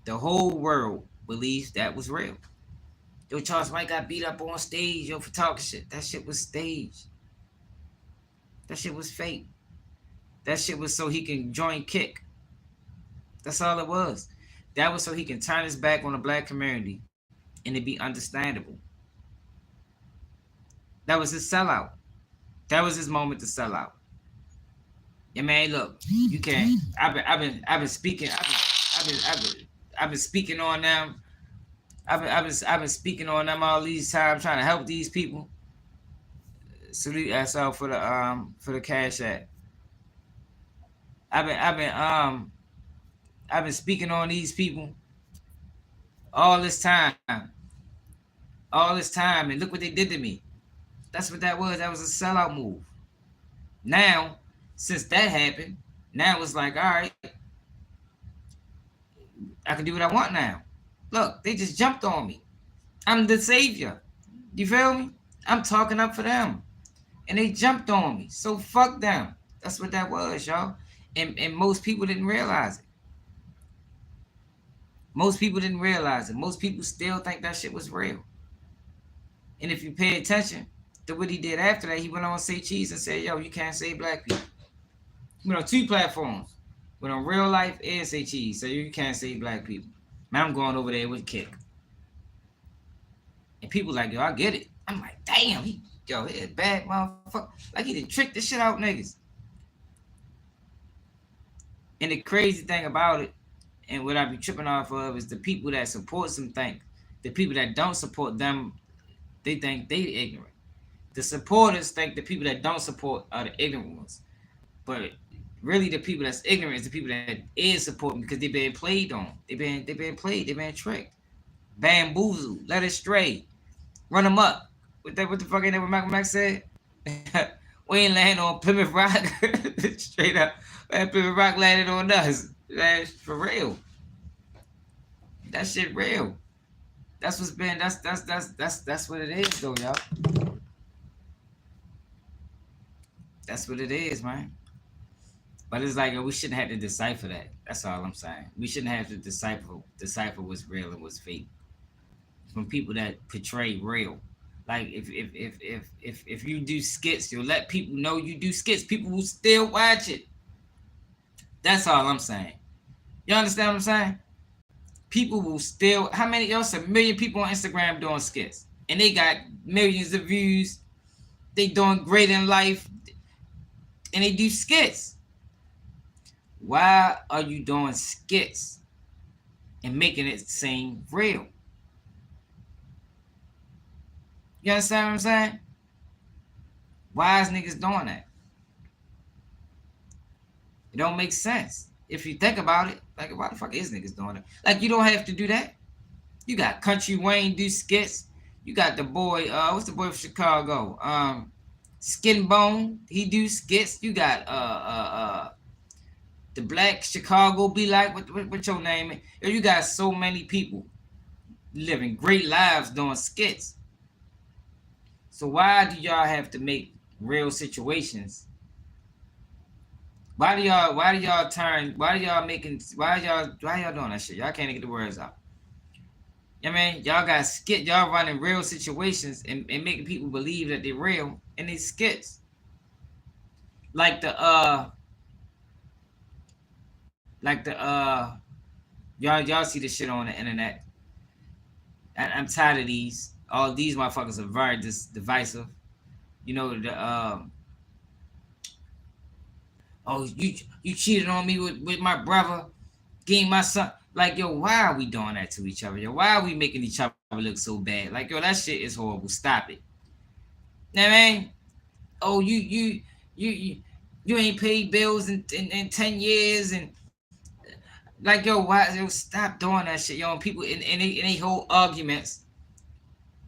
The whole world believes that was real. Yo, Charles White got beat up on stage, yo, for talking shit. That shit was staged. That shit was fake. That shit was so he can join kick. That's all it was. That was so he can turn his back on the black community and it be understandable. That was his sellout. That was his moment to sell out. Yeah, man. Look, you can't. I've been speaking. I've been speaking on them. I've been speaking on them all these times, trying to help these people. Salute yourself for the cash app. I've been I've been um I've been speaking on these people all this time, and look what they did to me. That's what that was. That was a sellout move. Now, since that happened, now it's like, all right, I can do what I want now. Look, they just jumped on me. I'm the savior. You feel me? I'm talking up for them. And they jumped on me. So fuck them. That's what that was, y'all. And most people didn't realize it. Most people didn't realize it. Most people still think that shit was real. And if you pay attention to what he did after that, he went on Say Cheese and said, yo, you can't say black people. He went on 2 platforms. Went on Real Life and Say Cheese. So you can't say black people. Man, I'm going over there with Kick. And people like, yo, I get it. I'm like, damn, he a bad motherfucker. Like he done tricked the shit out niggas. And the crazy thing about it, and what I be tripping off of, is the people that support some things. The people that don't support them, they think they ignorant. The supporters think the people that don't support are the ignorant ones. But really the people that's ignorant is the people that is supporting because they been played on. They been played, they been tricked. Bamboozled, led astray, run them up. What the fuck ain't that what Michael Mack said? We ain't landing on Plymouth Rock. Straight up. Man, Plymouth Rock landed on us. That's for real. That shit real. That's what's been that's what it is though, y'all. That's what it is, man. But it's like we shouldn't have to decipher that. That's all I'm saying. We shouldn't have to decipher what's real and what's fake from people that portray real. Like if you do skits, you'll let people know you do skits. People will still watch it. That's all I'm saying. You understand what I'm saying? People will still. How many? Y'all said 1,000,000 people on Instagram doing skits, and they got millions of views. They doing great in life, and they do skits. Why are you doing skits and making it seem real? You understand what I'm saying? Why is niggas doing that? It don't make sense. If you think about it, like why the fuck is niggas doing it? Like you don't have to do that. You got Country Wayne do skits. You got the boy, what's the boy from Chicago? Skin Bone, he do skits. You got the Black Chicago be like, what your name? You got so many people living great lives doing skits. So why do y'all have to make real situations? Why do y'all doing that shit? Y'all can't get the words out. You know what I mean? Y'all got skit, y'all running real situations and making people believe that they're real and they skits. Like the y'all see this shit on the internet. I'm tired of these. All these motherfuckers are very divisive. You know Oh, you cheated on me with my brother, getting my son. Like, yo, why are we doing that to each other? Yo, why are we making each other look so bad? Like, yo, that shit is horrible. Stop it. You know what I mean? Oh, you you, you ain't paid bills in 10 years, and like, yo, why, yo, stop doing that shit, yo. And people in they whole arguments,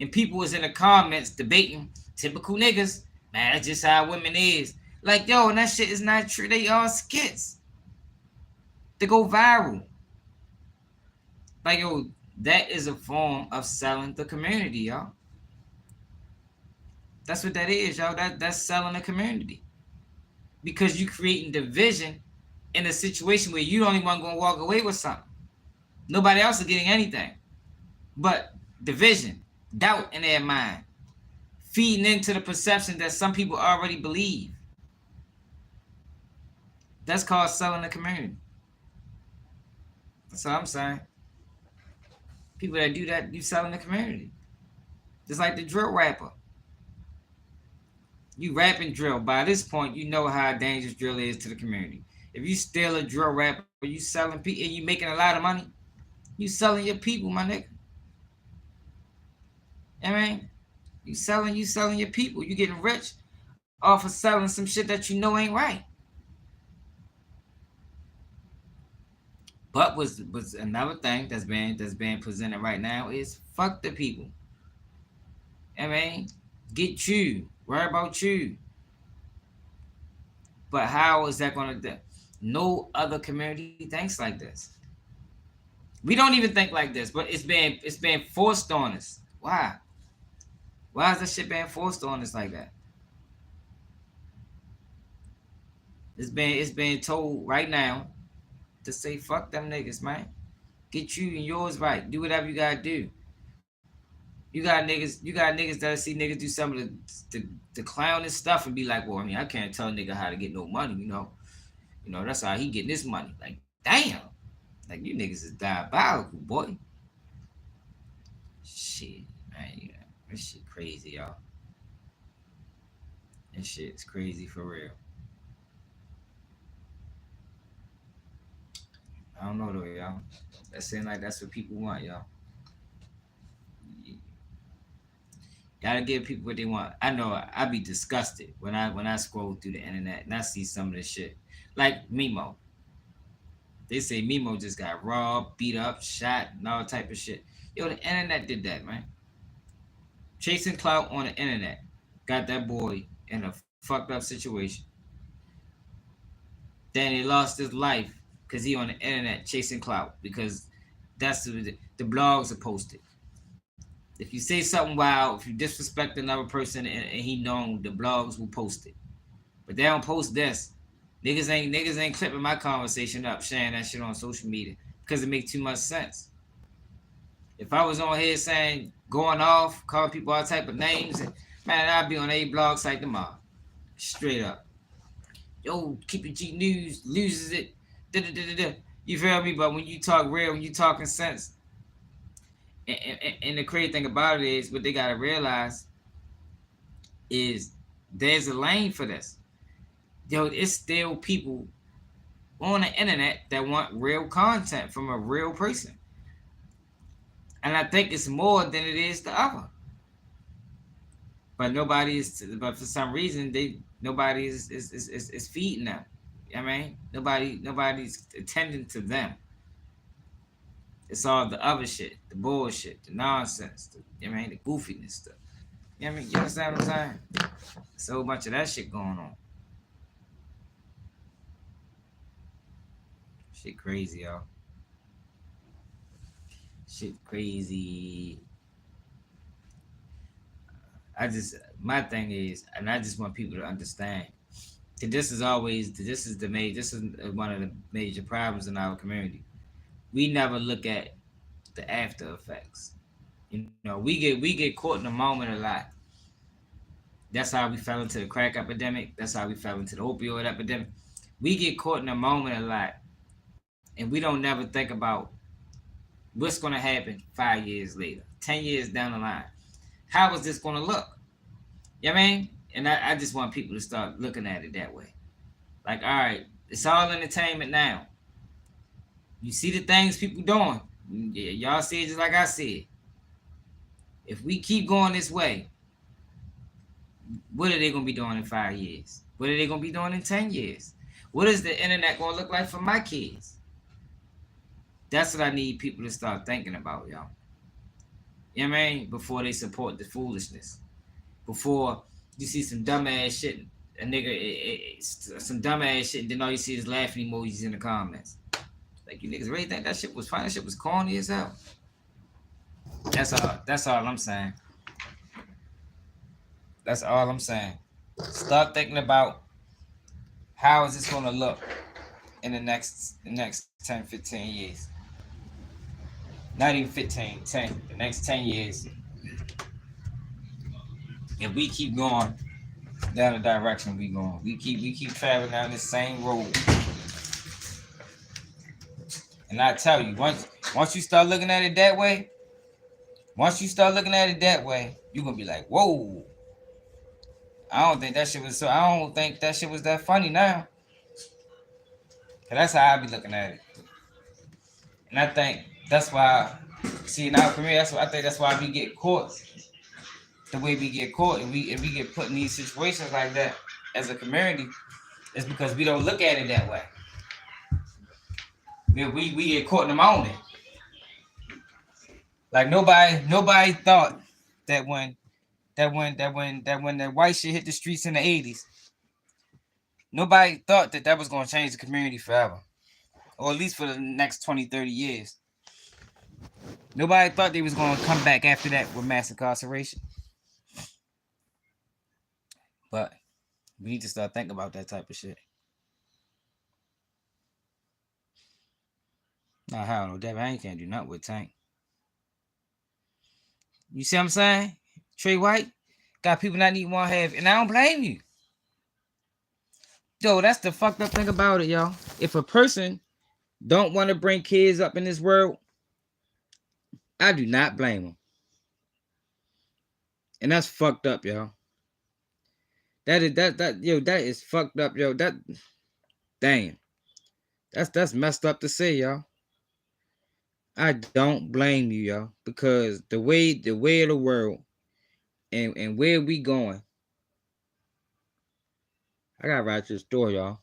and people was in the comments debating typical niggas. Man, that's just how women is. Like, yo, and that shit is not true. They all skits. They go viral. Like, yo, that is a form of selling the community, y'all. That's what that is, y'all. That's selling the community. Because you creating division in a situation where you don't even want to walk away with something. Nobody else is getting anything. But division, doubt in their mind, feeding into the perception that some people already believe. That's called selling the community. That's what I'm saying. People that do that, you selling the community. Just like the drill rapper. You rapping drill. By this point, you know how dangerous drill is to the community. If you still a drill rapper, you selling people and you making a lot of money, you selling your people, my nigga. I mean, you selling your people. You getting rich off of selling some shit that you know ain't right. But was another thing that's being presented right now is fuck the people. I mean, get you, worry about you. But how is that gonna do? No other community thinks like this. We don't even think like this, but it's being forced on us. Why? Why is that shit being forced on us like that? It's being told right now to say fuck them niggas, man. Get you and yours right. Do whatever you gotta do. You got niggas that see niggas do some of the clowning stuff and be like, well, I mean, I can't tell a nigga how to get no money, you know. That's how he getting this money. Like, damn. Like, you niggas is diabolical, boy. Shit, man. This shit crazy, y'all. This shit's crazy for real. I don't know though, y'all. That seems like that's what people want, y'all. You gotta give people what they want. I know I be disgusted when I scroll through the internet and I see some of this shit. Like Mimo. They say Mimo just got robbed, beat up, shot, and all type of shit. Yo, the internet did that, man. Chasing clout on the internet got that boy in a fucked up situation. Then he lost his life because he on the internet chasing clout because that's the blogs are posted. If you say something wild, if you disrespect another person and he known, the blogs will post it. But they don't post this. Niggas ain't clipping my conversation up, sharing that shit on social media because it makes too much sense. If I was on here saying going off, calling people all type of names, and man, I'd be on a blog site tomorrow, straight up. Yo, keep it G News loses it. Da-da-da-da-da. You feel me? But when you talk real, when you talking sense, and the crazy thing about it is, what they gotta realize is there's a lane for this. Yo, it's still people on the internet that want real content from a real person. And I think it's more than it is the other. But but for some reason, nobody is feeding them. I mean, nobody's attending to them. It's all the other shit, the bullshit, the nonsense, the goofiness stuff. You understand what I'm saying? There's a whole bunch of that shit going on. Shit crazy, y'all. Shit crazy. My thing is, and I just want people to understand that this is one of the major problems in our community. We never look at the after effects. We get caught in the moment a lot. That's how we fell into the crack epidemic. That's how we fell into the opioid epidemic. We get caught in the moment a lot, and we don't never think about what's going to happen 5 years later, 10 years down the line. How is this going to look? You know what I mean? And I just want people to start looking at it that way. Like, all right, it's all entertainment now. You see the things people doing. Yeah, y'all see it just like I see it. If we keep going this way, what are they gonna be doing in 5 years? What are they gonna be doing in 10 years? What is the internet gonna look like for my kids? That's what I need people to start thinking about, y'all. You know what I mean? Before they support the foolishness. Before you see some dumbass shit, a nigga, some dumbass shit, and then all you see is laughing emojis in the comments. Like, you niggas really think that shit was fine? That shit was corny as hell. That's all I'm saying. That's all I'm saying. Start thinking about how is this gonna look in the next 10, 15 years. Not even 15, 10. The next 10 years. If we keep going down the direction we going, we keep traveling down the same road. And I tell you, once you start looking at it that way, you're gonna be like, whoa. I don't think that shit was that funny now. Cause that's how I be looking at it. And I think that's why, see, now for me, that's why we get caught the way we get caught, and we get put in these situations like that as a community. It's because we don't look at it that way. We get caught in the moment. Like nobody thought that when that white shit hit the streets in the 80s, nobody thought that was gonna change the community forever. Or at least for the next 20, 30 years. Nobody thought they was gonna come back after that with mass incarceration. But we need to start thinking about that type of shit. Nah, hell no, Devin, I ain't can't do nothing with Tank. You see what I'm saying? Trey White got people not even want to have, and I don't blame you. Yo, that's the fucked up thing about it, y'all. If a person don't want to bring kids up in this world, I do not blame them. And that's fucked up, y'all. That is fucked up, yo. Damn. That's messed up to say, y'all. I don't blame you, y'all, because the way of the world and where we going. I gotta write your story, y'all.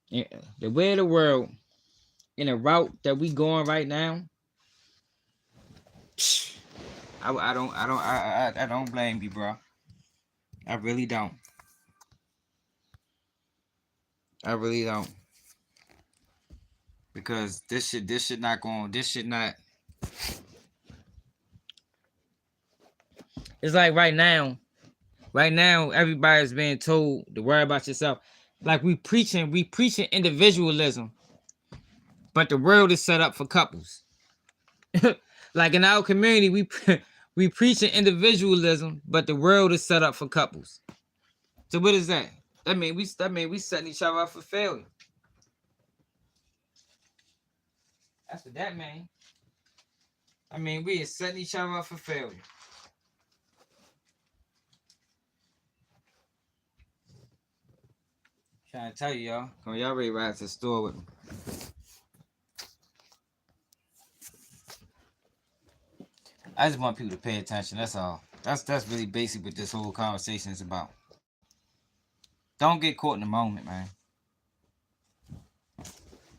Yeah, the way of the world in the route that we going right now. I don't blame you, bro. I really don't. I really don't. Because this shit not. It's like right now everybody's being told to worry about yourself. Like we preaching individualism, but the world is set up for couples. Like in our community, we preaching individualism, but the world is set up for couples. So what is that? That mean we setting each other up for failure. That's what that mean. I mean, we are setting each other up for failure. Trying to tell you, y'all. Come on, y'all ready to ride to the store with me? I just want people to pay attention. That's all. That's really basic what this whole conversation is about. Don't get caught in the moment, man.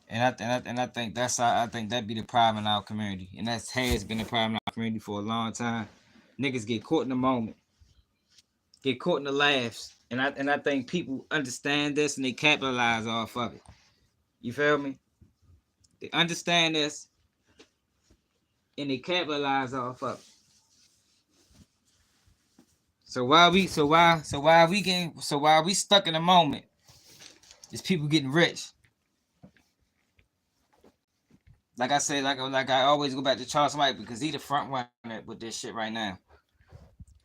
And I think that be the problem in our community, and that has been the problem in our community for a long time. Niggas get caught in the moment, get caught in the laughs, and I think people understand this and they capitalize off of it. You feel me? They understand this and they capitalize off of it. So while we stuck in the moment, is people getting rich. Like I said, like I always go back to Charles Mike because he the front runner with this shit right now.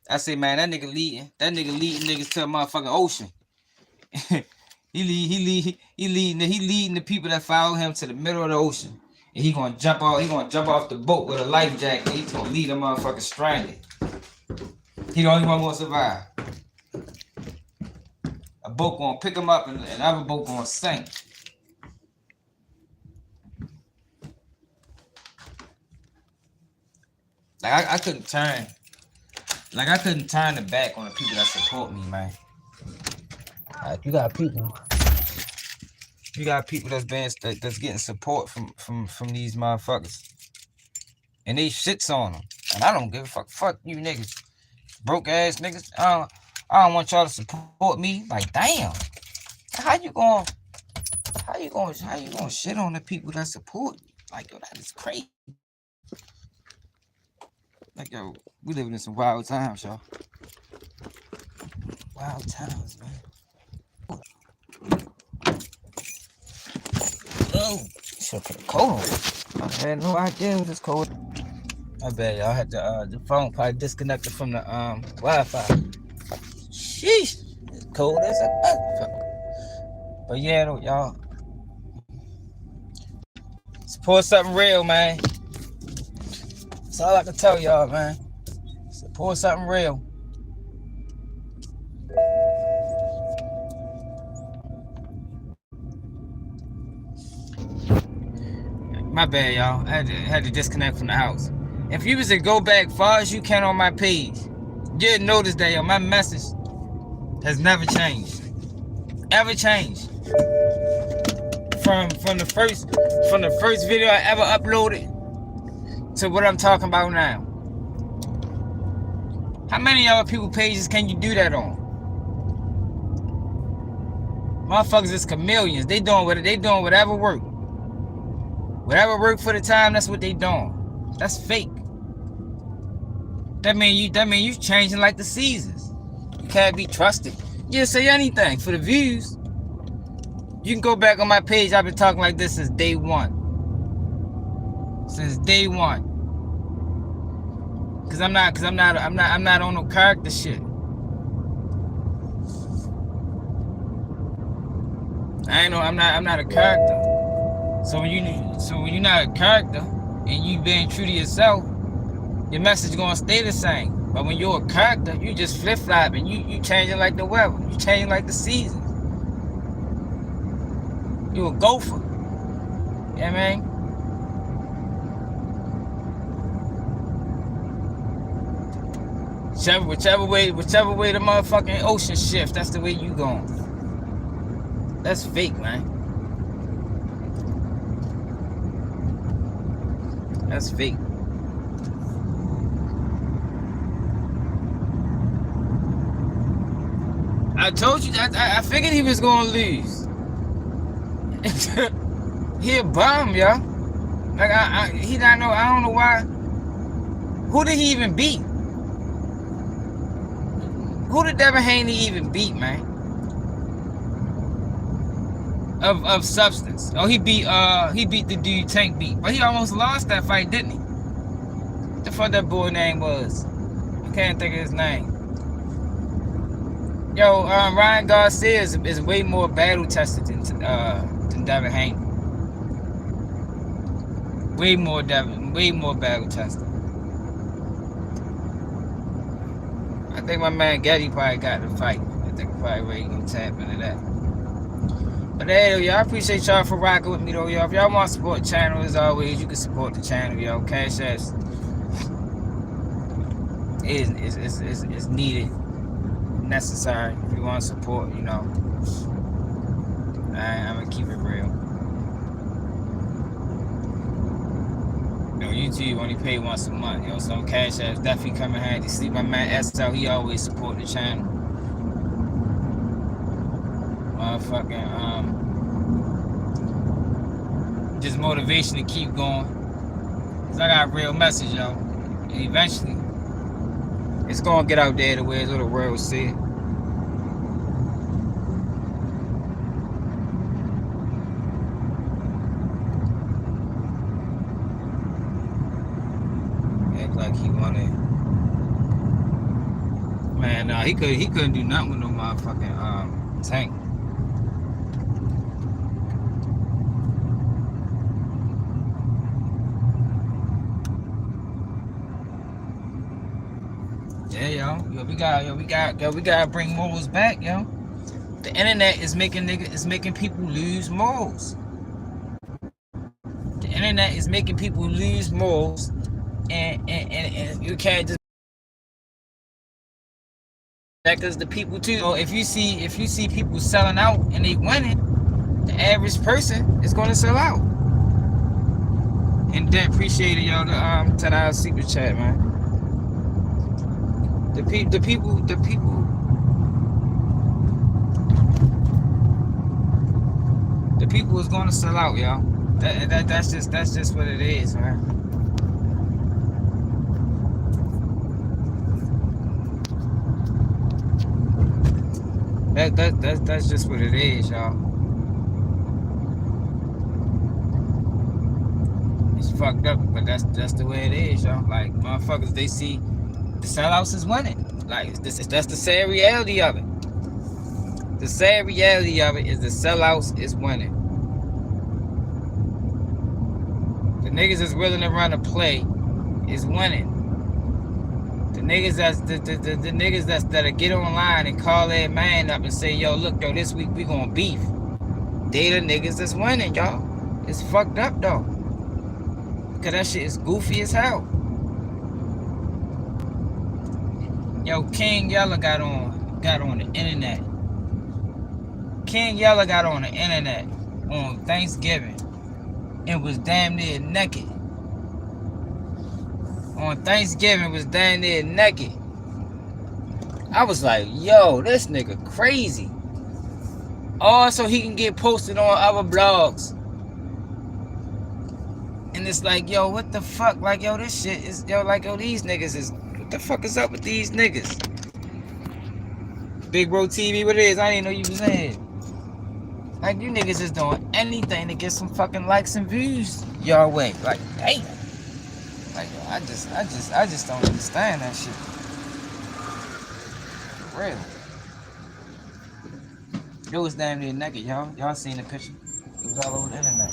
I say, man, that nigga leading niggas to a motherfucking ocean. he leading the people that follow him to the middle of the ocean. And he gonna jump off the boat with a life jacket. He's gonna lead a motherfucker stranded. He the only one gonna survive. A boat gonna pick them up and the other boat gonna sink. Like I couldn't turn. Like I couldn't turn the back on the people that support me, man. Like you got people that's getting support from these motherfuckers, and they shits on them, and I don't give a fuck. Fuck you niggas, broke ass niggas. I don't want y'all to support me. Like damn, how you gonna shit on the people that support you? Like yo, that is crazy. Like yo, we living in some wild times, y'all. Wild times, man. Oh, should put a coat on. I had no idea what this coat. I bet y'all had the phone probably disconnected from the Wi-Fi. Sheesh, it's cold as a motherfucker. But yeah, though, y'all support something real, man. That's all I can tell y'all, man. Support something real. My bad, y'all. I had to disconnect from the house. If you was to go back far as you can on my page, you'll notice that yo, my message has never changed. Ever changed. From the first video I ever uploaded to what I'm talking about now. How many of y'all people pages can you do that on? Motherfuckers is chameleons. They doing whatever work. Whatever work for the time, that's what they doing. That's fake. That mean you changing like the seasons. You can't be trusted. You say anything for the views. You can go back on my page. I've been talking like this since day one. Since day one. Cause I'm not on no character shit. I'm not a character. So when you're not a character and you being true to yourself, your message gonna stay the same. But when you're a character, you just flip flopping. You changing like the weather. You changing like the seasons. You a gopher. You know what I mean? Whichever way the motherfucking ocean shifts, that's the way you going. That's fake, man. That's fake. I told you, I figured he was gonna lose. He a bum, yo. Like he not know. I don't know why. Who did he even beat? Who did Devin Haney even beat, man? Of substance. Oh, he beat the dude Tank beat, but he almost lost that fight, didn't he? What the fuck that boy name was? I can't think of his name. Yo, Ryan Garcia is way more battle tested than Devin Haney. Way more battle tested. I think my man Getty probably got the fight. I think probably ready to tap into that. But hey, y'all, I appreciate y'all for rocking with me, though, y'all. If y'all want to support the channel, as always, you can support the channel, yo. Cash apps is needed, necessary. If you want to support, you know, I'm gonna keep it real. Yo, YouTube only pay once a month, yo. So cash apps definitely coming handy. See my man SL, he always support the channel. Motherfucking just motivation to keep going. Cause I got a real message, yo. And eventually it's gonna get out there the way the world will see it. Act like he wanted. Man, nah, he couldn't do nothing with no motherfucking Tank. Yeah, yo, we gotta bring morals back, yo. The internet is making people lose morals. The internet is making people lose morals, and you can't just because the people too. So if you see people selling out and they winning, the average person is gonna sell out. And then appreciate it, y'all. The $10 super chat, man. The people is gonna sell out, y'all. That's just what it is, man. That's just what it is, y'all. It's fucked up, but that's the way it is, y'all. Like motherfuckers, they see the sellouts is winning. Like that's the sad reality of it. The sad reality of it is the sellouts is winning. The niggas that's willing to run a play is winning. The niggas the niggas that'll get online and call that man up and say, yo, look, yo, this week we gonna beef. They the niggas that's winning, y'all. It's fucked up though. Cause that shit is goofy as hell. Yo, King Yella got on the internet. King Yella got on the internet on Thanksgiving and was damn near naked. On Thanksgiving was damn near naked. I was like, yo, this nigga crazy. Also, he can get posted on other blogs. And it's like, yo, what the fuck? Like, yo, this shit is, yo, like, yo, these niggas is, what the fuck is up with these niggas? Big Bro TV, what it is? I didn't know you was in. Like, you niggas is doing anything to get some fucking likes and views your way. Like, damn. Like, yo, I just don't understand that shit. For real. Yo was damn near naked, y'all. Y'all seen the picture? It was all over the internet.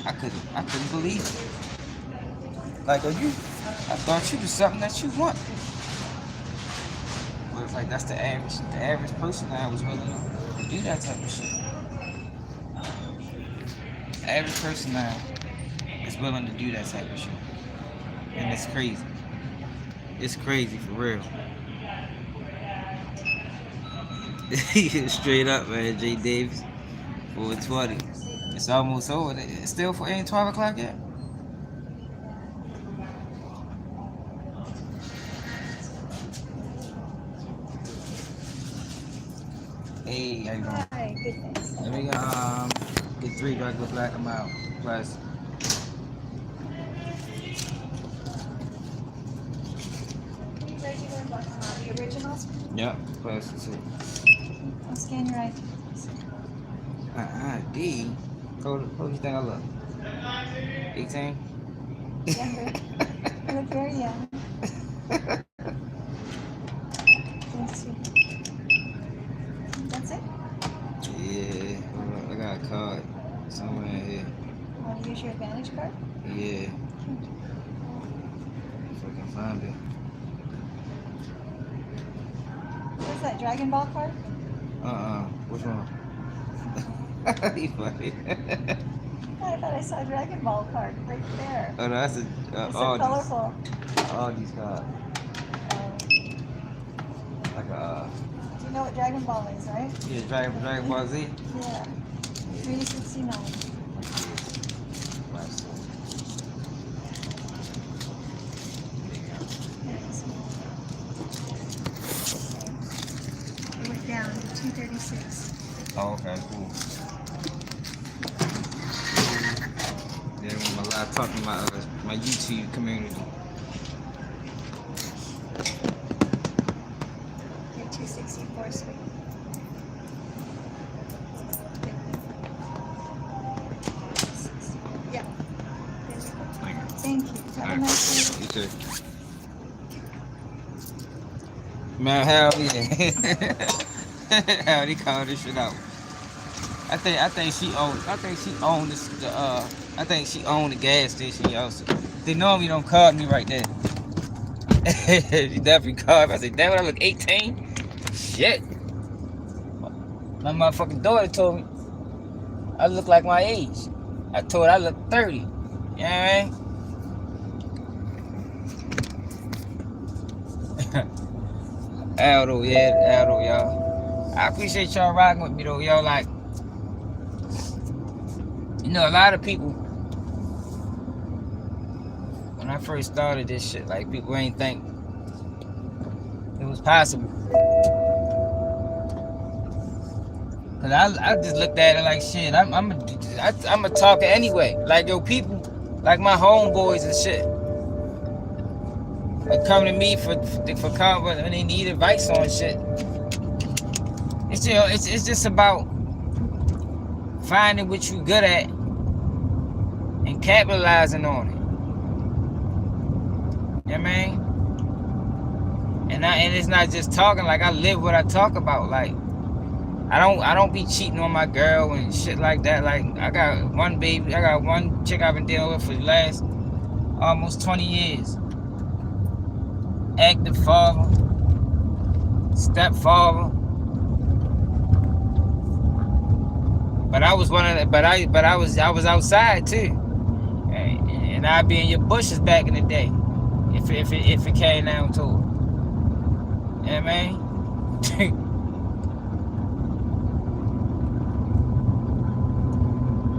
I couldn't believe it. Like, I thought you was something that you want. But it's like, that's the average person that was willing to do that type of shit. The average person now is willing to do that type of shit. And it's crazy. It's crazy for real. Straight up, man. J Davis, 420. It's almost over. It's still ain't 12 o'clock yet. Hey, how you doing?
Hi, good thanks.
Let me get 3 regular black and mild plus.
Regular black and mild, the originals?
Yep, plus 2.
I'll scan your ID.
D. How do you think I look? 18?
Younger. You look very young. Thanks. That's it?
Yeah, I got a card somewhere in here.
Want to use your Advantage card?
Yeah. If I can find it.
Where's that Dragon Ball card?
Which one? You funny.
I thought I saw a Dragon Ball card right there.
Oh no, that's
It's so colorful.
All these cards. Like
Do you know what Dragon Ball is, right?
Yeah, Dragon Ball Z.
Yeah. 369. It went down to 236.
Oh, okay, cool. Then when I'm live talking about my YouTube community.
You're 264, sweet. Yeah. Thank you. Have a nice day.
You too. Man, hell yeah. Hell, they call this shit out. I think she owned the gas station, y'all. So they normally don't call me right there. She definitely called me. I said, damn it, I look 18? Shit. My motherfucking daughter told me I look like my age. I told her I look 30. You know what I mean? Aldo, yeah, Aldo, y'all. I appreciate y'all rocking with me though, y'all. Like, you know, a lot of people, when I first started this shit, like, people ain't think it was possible. Cause I just looked at it like shit. I'm a talker anyway. Like, yo, people, like my homeboys and shit, they come to me for comfort when they need advice on shit. It's, you know, it's just about finding what you good at and capitalizing on it. You know what I mean? And it's not just talking. Like, I live what I talk about. Like, I don't be cheating on my girl and shit like that. Like, I got one baby, I got one chick I've been dealing with for the last almost 20 years. Active father, stepfather. But I was one of the, but I was outside too. And I'd be in your bushes back in the day. If it came down to it. You know what I mean?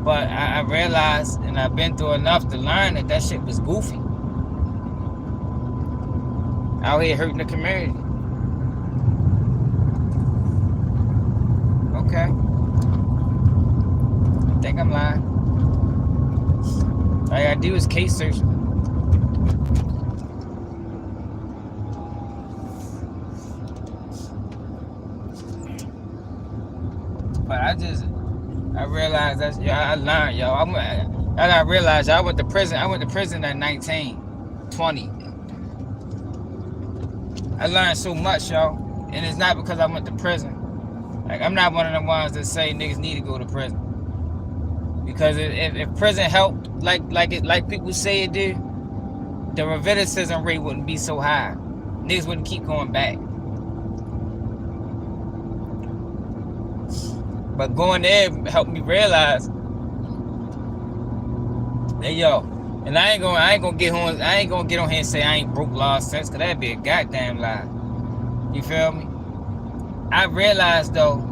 But I realized, and I've been through enough to learn that shit was goofy. Out here hurting the community. Okay. I think I'm lying. All I gotta do is case search. But I realized that, I learned, yo. I gotta realize, I went to prison. I went to prison at 19, 20. I learned so much, yo. And it's not because I went to prison. Like, I'm not one of the ones that say niggas need to go to prison. Because if prison helped, like people say it do, the recidivism rate wouldn't be so high. Niggas wouldn't keep going back. But going there helped me realize that, yo, and I ain't gonna get on here and say I ain't broke lost sense, cause that'd be a goddamn lie. You feel me? I realized though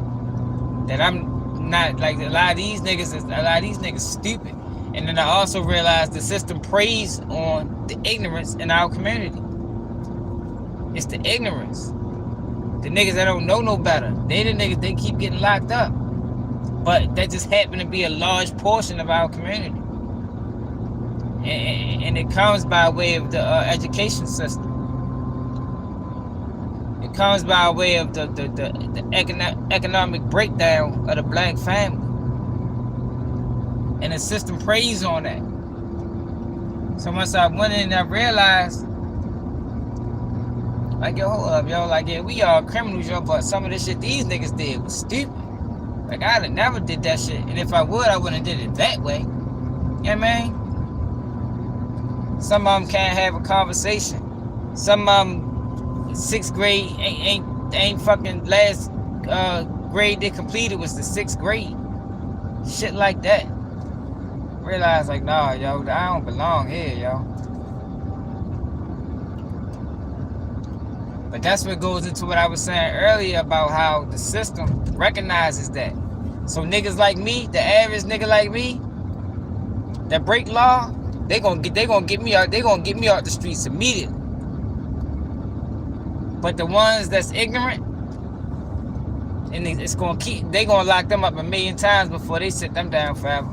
that I'm not like a lot of these niggas stupid. And then I also realized the system preys on the ignorance in our community. It's the ignorance. The niggas that don't know no better. They the niggas they keep getting locked up. But that just happened to be a large portion of our community. And it comes by way of the education system. It comes by way of the economic breakdown of the black family. And the system preys on that. So once I went in and I realized, like, yo, hold up, yo, like, yeah, we all criminals, yo, but some of the shit these niggas did was stupid. Like, I'd have never did that shit. And if I would, I wouldn't have did it that way. You know what I mean? Some of them can't have a conversation. Some of them, 6th grade ain't fucking last grade they completed was the 6th grade. Shit like that. Realize, like, nah, yo, I don't belong here, yo. But that's what goes into what I was saying earlier about how the system recognizes that. So niggas like me, the average nigga like me, that break law, they gonna get me out the streets immediately. But the ones that's ignorant, and they gonna lock them up 1,000,000 times before they sit them down forever.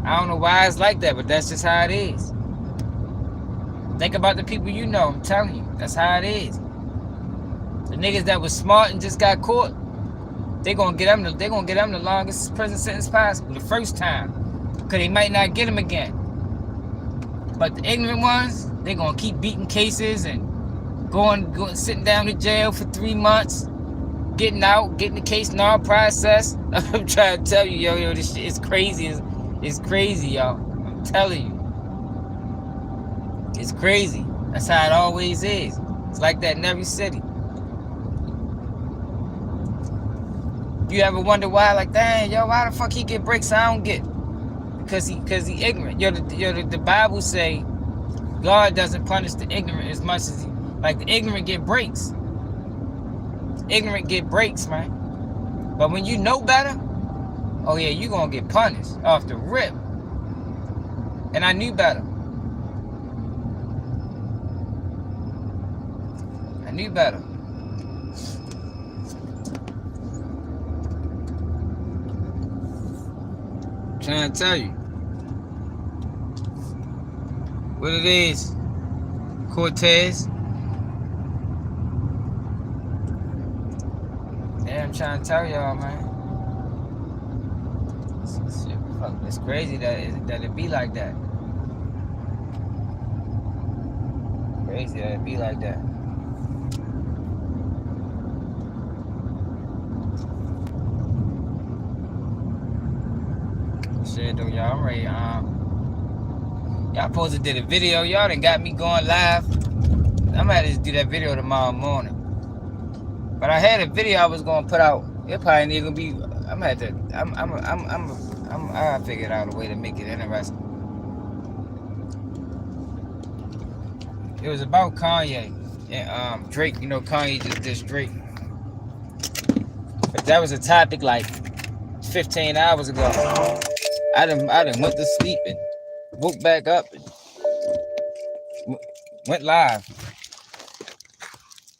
I don't know why it's like that, but that's just how it is. Think about the people you know. I'm telling you, that's how it is. The niggas that was smart and just got caught, they gonna get them the longest prison sentence possible the first time, cause they might not get them again. But the ignorant ones, they gonna keep beating cases and going sitting down in jail for 3 months, getting out, getting the case non-processed. I'm trying to tell you, yo, this shit is crazy. It's crazy, y'all. I'm telling you. It's crazy. That's how it always is. It's like that in every city. you ever wonder why, like, dang, yo, why the fuck he get breaks I don't get? Because he ignorant. The Bible say God doesn't punish the ignorant as much as like the ignorant get breaks. Ignorant get breaks, man. But when you know better, oh yeah, you gonna get punished off the rip. And I knew better. I knew better. I'm trying to tell you what it is, Cortez. Yeah, I'm trying to tell y'all, man. It's crazy that it be like that. Crazy that it be like that. Shit, though, y'all. I'm ready. Y'all supposed to did a video. Y'all done got me going live. I'm gonna have to do that video tomorrow morning. But I had a video I was gonna put out. It probably ain't gonna be. I'm gonna have to. I figured out a way to make it interesting. It was about Kanye and Drake. You know, Kanye just dissed Drake. But that was a topic like 15 hours ago. I done went to sleep and woke back up and went live.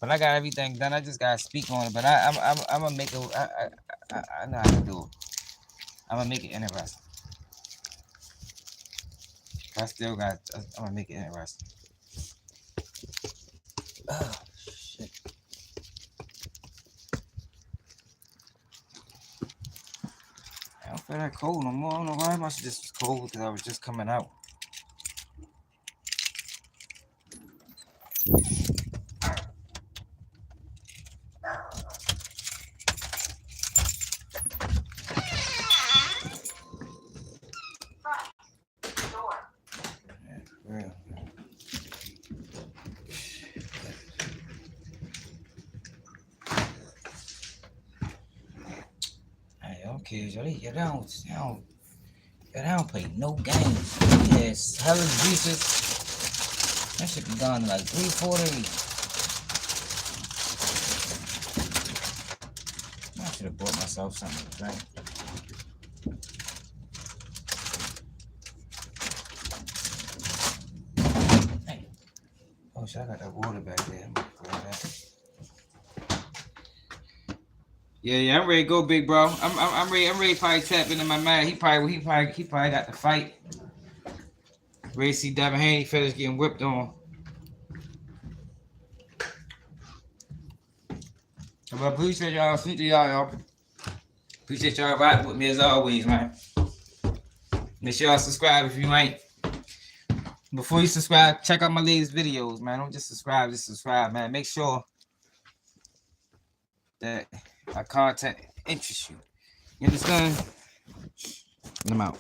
But I got everything done. I just gotta speak on it. But I'm gonna make it. I know how to do it. I'm gonna make it interesting. I'm gonna make it interesting. Oh shit. I don't feel that cold no more. I don't know why. I must have just was cold because I was just coming out. Kids, they don't play no games. Yes, hella juices. That should be gone in like 3-4 days. I should have bought myself something to drink. Hey. Oh shit, I got that water back there. I'm gonna grab that. Yeah, I'm ready to go, big bro. I'm ready. I'm ready to probably tap into my man. He probably got the fight. Ready to see Devin Haney fellas getting whipped on. But I appreciate y'all. Sweet to y'all. Appreciate y'all riding with me as always, man. Make sure y'all subscribe if you ain't. Before you subscribe, check out my latest videos, man. Don't just subscribe, man. Make sure that my content interests you. You understand? And I'm out.